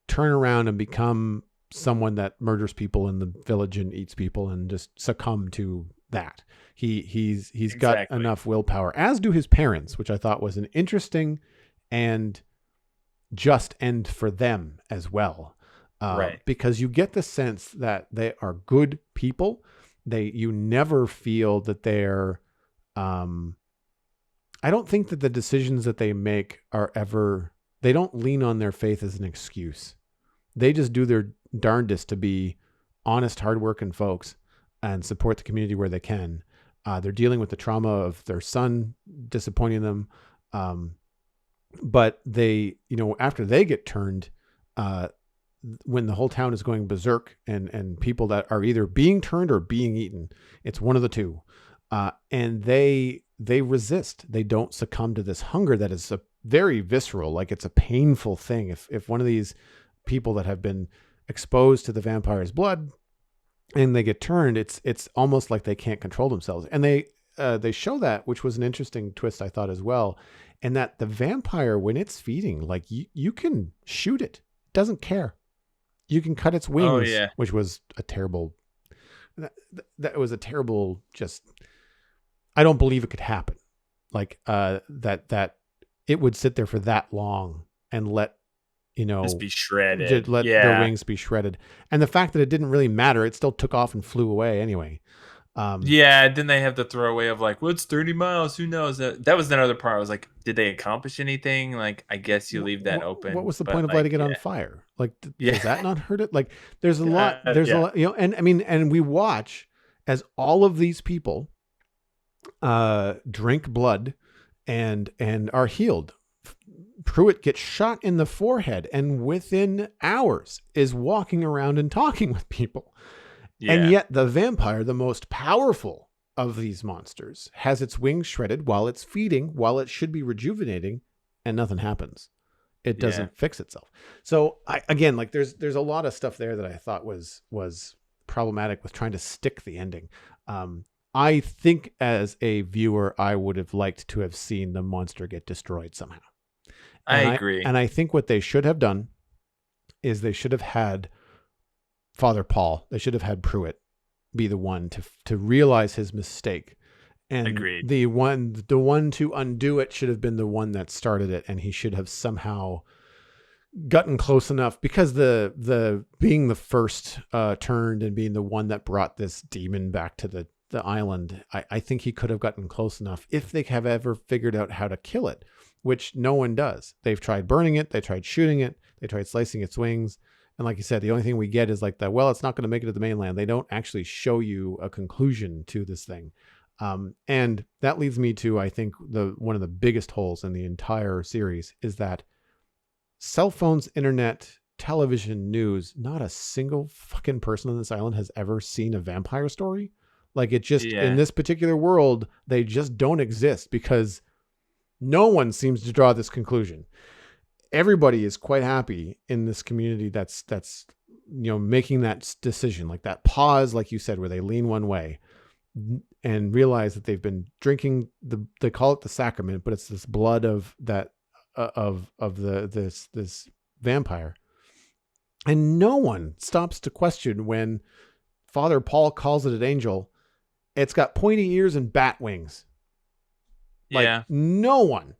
turn around and become someone that murders people in the village and eats people and just succumb to that. He's got Exactly. enough willpower, as do his parents, which I thought was an interesting and just end for them as well. Right. Because you get the sense that they are good people. You never feel that they're, I don't think that the decisions that they make are ever, they don't lean on their faith as an excuse. They just do their darndest to be honest, hardworking folks and support the community where they can. They're dealing with the trauma of their son disappointing them. But they, after they get turned, when the whole town is going berserk and people that are either being turned or being eaten, it's one of the two. And they resist. They don't succumb to this hunger that is a very visceral, like it's a painful thing. If one of these people that have been exposed to the vampire's blood and they get turned, it's almost like they can't control themselves. And they show that, which was an interesting twist, I thought, as well. And that the vampire, when it's feeding, like you can shoot it. It doesn't care. You can cut its Oh wings, yeah. which was a terrible. that was a terrible, just, I don't believe it could happen. Like, that it would sit there for that long and let, Just be shredded. let their Yeah. wings be shredded. And the fact that it didn't really matter, it still took off and flew away anyway. Yeah, then they have the throwaway of like, "What's 30 miles? Who knows?" That was another part. I was like, "Did they accomplish anything?" Like, I guess you leave that What open, was the point but of like, lighting it on yeah, fire? Like, yeah, does that not hurt it? Like, there's a yeah, lot, and I mean, and we watch as all of these people drink blood and are healed. Pruitt gets shot in the forehead and within hours is walking around and talking with people. And yeah, yet the vampire, the most powerful of these monsters, has its wings shredded while it's feeding, while it should be rejuvenating, and nothing happens. It yeah. doesn't fix itself. So again, like there's a lot of stuff there that I thought was problematic with trying to stick the ending. I think as a viewer, I would have liked to have seen the monster get destroyed somehow. I agree. And I think what they should have done is they should have had Father Paul. They should have had Pruitt be the one to realize his mistake. And Agreed. the one to undo it should have been the one that started it, and he should have somehow gotten close enough, because the being the first turned and being the one that brought this demon back to the island, I think he could have gotten close enough if they have ever figured out how to kill it, which no one does. They've tried burning it, they tried shooting it, they tried slicing its wings. And like you said, the only thing we get is like the, well, it's not going to make it to the mainland. They don't actually show you a conclusion to this thing. And that leads me to, I think, one of the biggest holes in the entire series is that cell phones, internet, television, news, not a single fucking person on this island has ever seen a vampire story. Like, it just, in Yeah, this particular world, they just don't exist because no one seems to draw this conclusion. Everybody is quite happy in this community that's making that decision, like that pause, like you said, where they lean one way and realize that they've been drinking they call it the sacrament, but it's this blood of that this vampire, and no one stops to question when Father Paul calls it an angel. It's got pointy ears and bat wings. Like, yeah. no one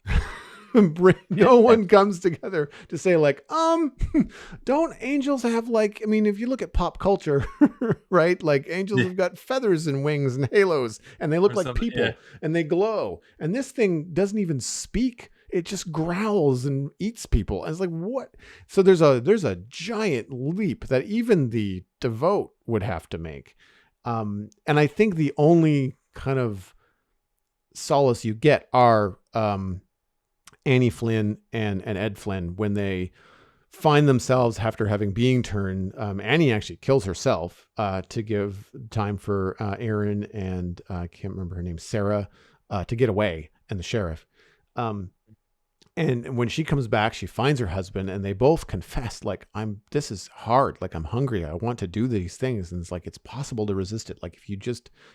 no one comes together to say like, don't angels have, like, I mean, if you look at pop culture, right? Like, angels have got feathers and wings and halos, and they look Or like something. people, Yeah, and they glow. And this thing doesn't even speak. It just growls and eats people. And it's like, what? So there's a giant leap that even the devout would have to make. And I think the only kind of solace you get are Annie Flynn and Ed Flynn when they find themselves after having being turned. Annie actually kills herself to give time for Aaron and I can't remember her name, Sarah, to get away, and the sheriff. And when she comes back, she finds her husband, and they both confess, like, this is hard. Like, I'm hungry. I want to do these things. And it's like, it's possible to resist it. Like, if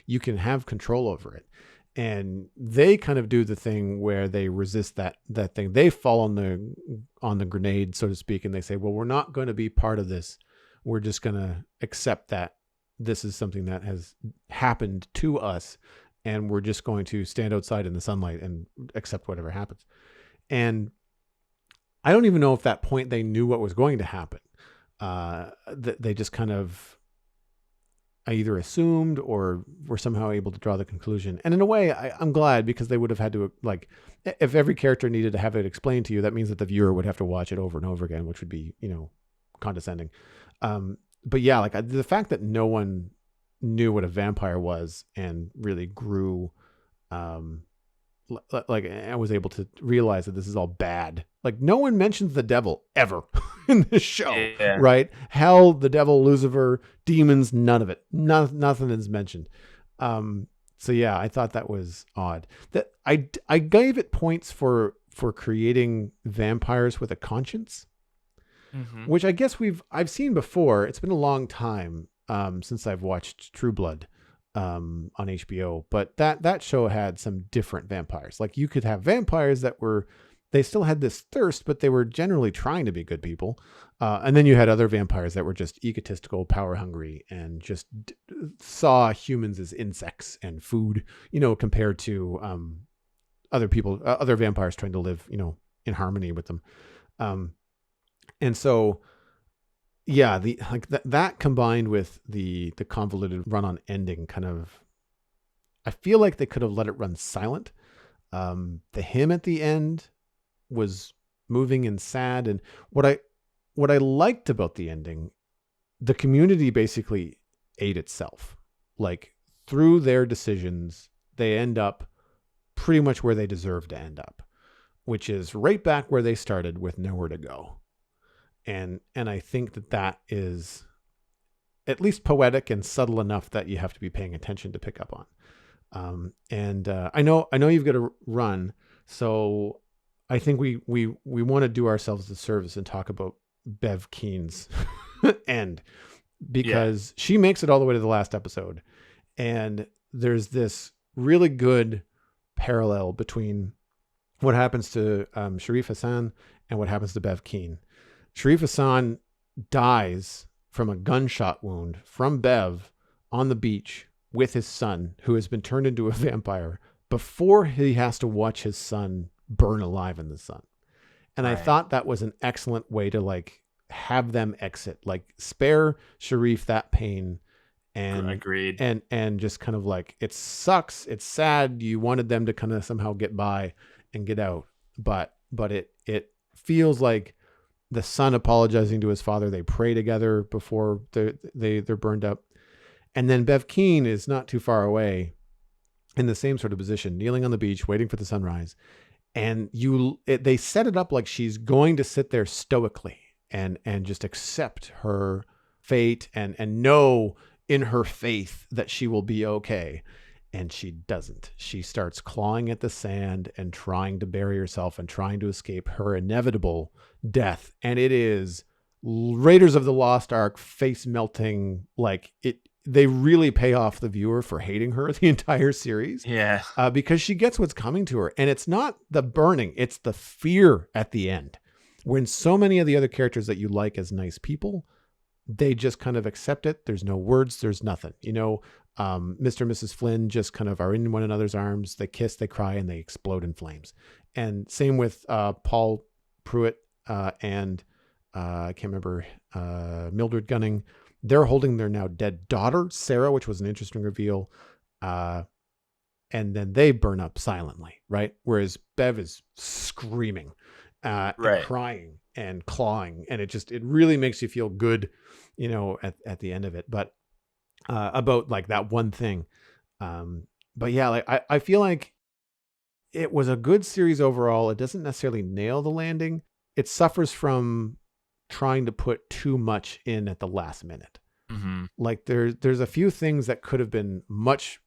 you can have control over it. And they kind of do the thing where they resist that thing. They fall on the grenade, so to speak. And they say, well, we're not going to be part of this. We're just going to accept that this is something that has happened to us. And we're just going to stand outside in the sunlight and accept whatever happens. And I don't even know if that point they knew what was going to happen. They just kind of either assumed or were somehow able to draw the conclusion. And in a way, I'm glad, because they would have had to, like, if every character needed to have it explained to you, that means that the viewer would have to watch it over and over again, which would be, condescending. But yeah, like the fact that no one knew what a vampire was and really grew, like, I was able to realize that this is all bad. Like, no one mentions the devil ever in this show, yeah. right? Hell, the devil, Lucifer, demons, none of it. Nothing is mentioned. So yeah, I thought that was odd. That I gave it points for creating vampires with a conscience, Mm-hmm. which I guess I've seen before. It's been a long time since I've watched True Blood on HBO, but that show had some different vampires. Like, you could have vampires that they still had this thirst, but they were generally trying to be good people. And then you had other vampires that were just egotistical, power hungry, and just saw humans as insects and food, compared to other people, other vampires trying to live, in harmony with them. Um, and so, yeah, that combined with the convoluted run-on ending kind of, I feel like they could have let it run silent. The hymn at the end was moving and sad, and what I liked about the ending, the community basically ate itself. Like, through their decisions, they end up pretty much where they deserve to end up, which is right back where they started with nowhere to go. And I think that is at least poetic and subtle enough that you have to be paying attention to pick up on. I know you've got to run, so I think we want to do ourselves a service and talk about Bev Keene's end, because she makes it all the way to the last episode, and there's this really good parallel between what happens to Sharif Hassan and what happens to Bev Keene. Sharif Hassan dies from a gunshot wound from Bev on the beach with his son, who has been turned into a vampire, before he has to watch his son burn alive in the sun. And I thought that was an excellent way to like have them exit, like spare Sharif that pain. And agreed. And just kind of like, it sucks. It's sad. You wanted them to kind of somehow get by and get out. But it feels like the son apologizing to his father. They pray together before they're burned up. And then Bev Keene is not too far away in the same sort of position, kneeling on the beach, waiting for the sunrise. And they set it up like she's going to sit there stoically and just accept her fate and know in her faith that she will be okay. And she doesn't. She starts clawing at the sand and trying to bury herself and trying to escape her inevitable death. And it is Raiders of the Lost Ark face melting. Like they really pay off the viewer for hating her the entire series. Yeah. Because she gets what's coming to her. And it's not the burning, it's the fear at the end. When so many of the other characters that you like as nice people, they just kind of accept it. There's no words, there's nothing. Mr. and Mrs. Flynn just kind of are in one another's arms. They kiss, they cry, and they explode in flames. And same with Paul Pruitt and I can't remember, Mildred Gunning. They're holding their now dead daughter, Sarah, which was an interesting reveal. And then they burn up silently, right? Whereas Bev is screaming and crying and clawing. And it really makes you feel good, at the end of it. But about like that one thing. But yeah, like I feel like it was a good series overall. It doesn't necessarily nail the landing. It suffers from trying to put too much in at the last minute. Mm-hmm. Like there's a few things that could have been much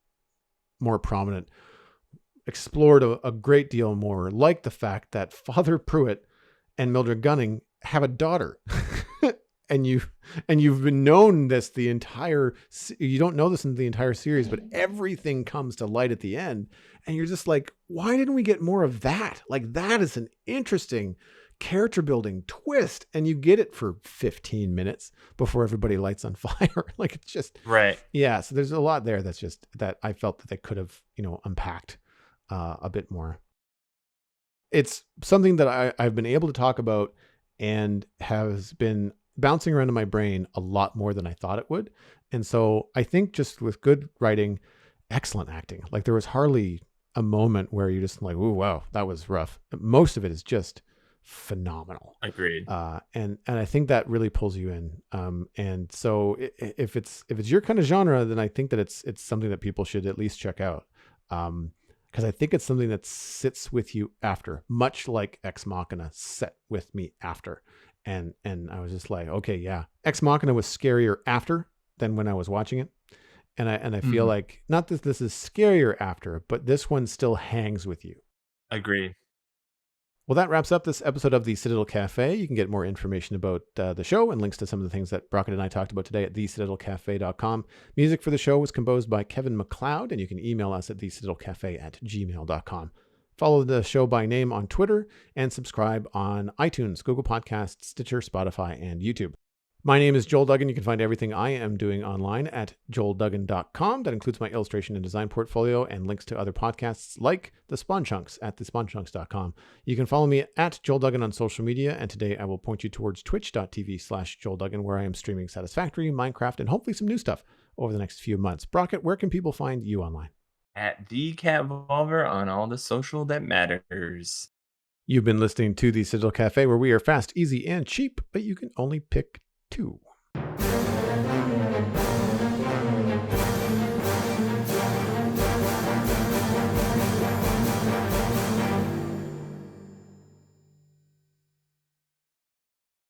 more prominent, explored a great deal more, like the fact that Father Pruitt and Mildred Gunning have a daughter. And you've been known this you don't know this in the entire series, but everything comes to light at the end. And you're just like, why didn't we get more of that? Like, that is an interesting character building twist. And you get it for 15 minutes before everybody lights on fire. Like, it's just, yeah. So there's a lot there that I felt that they could have, unpacked a bit more. It's something that I've been able to talk about and has been bouncing around in my brain a lot more than I thought it would. And so I think just with good writing, excellent acting, like there was hardly a moment where you're just like, ooh, wow, that was rough. Most of it is just phenomenal. Agreed. And I think that really pulls you in. And so if it's your kind of genre, then I think that it's something that people should at least check out. Because I think it's something that sits with you after, much like Ex Machina sat with me after. And I was just like, okay, yeah. Ex Machina was scarier after than when I was watching it. And I feel like, not that this is scarier after, but this one still hangs with you. Agreed. Well, that wraps up this episode of the Citadel Cafe. You can get more information about the show and links to some of the things that Brockett and I talked about today at thecitadelcafe.com. Music for the show was composed by Kevin MacLeod, and you can email us at thecitadelcafe@gmail.com. Follow the show by name on Twitter and subscribe on iTunes, Google Podcasts, Stitcher, Spotify, and YouTube. My name is Joel Duggan. You can find everything I am doing online at joelduggan.com. That includes my illustration and design portfolio and links to other podcasts like The Spawn Chunks at thespawnchunks.com. You can follow me at Joel Duggan on social media, and today I will point you towards twitch.tv/Joel Duggan, where I am streaming Satisfactory, Minecraft, and hopefully some new stuff over the next few months. Brockett, where can people find you online? At the Cat Volver on all the social that matters. You've been listening to the Citadel Cafe, where we are fast, easy, and cheap, but you can only pick two.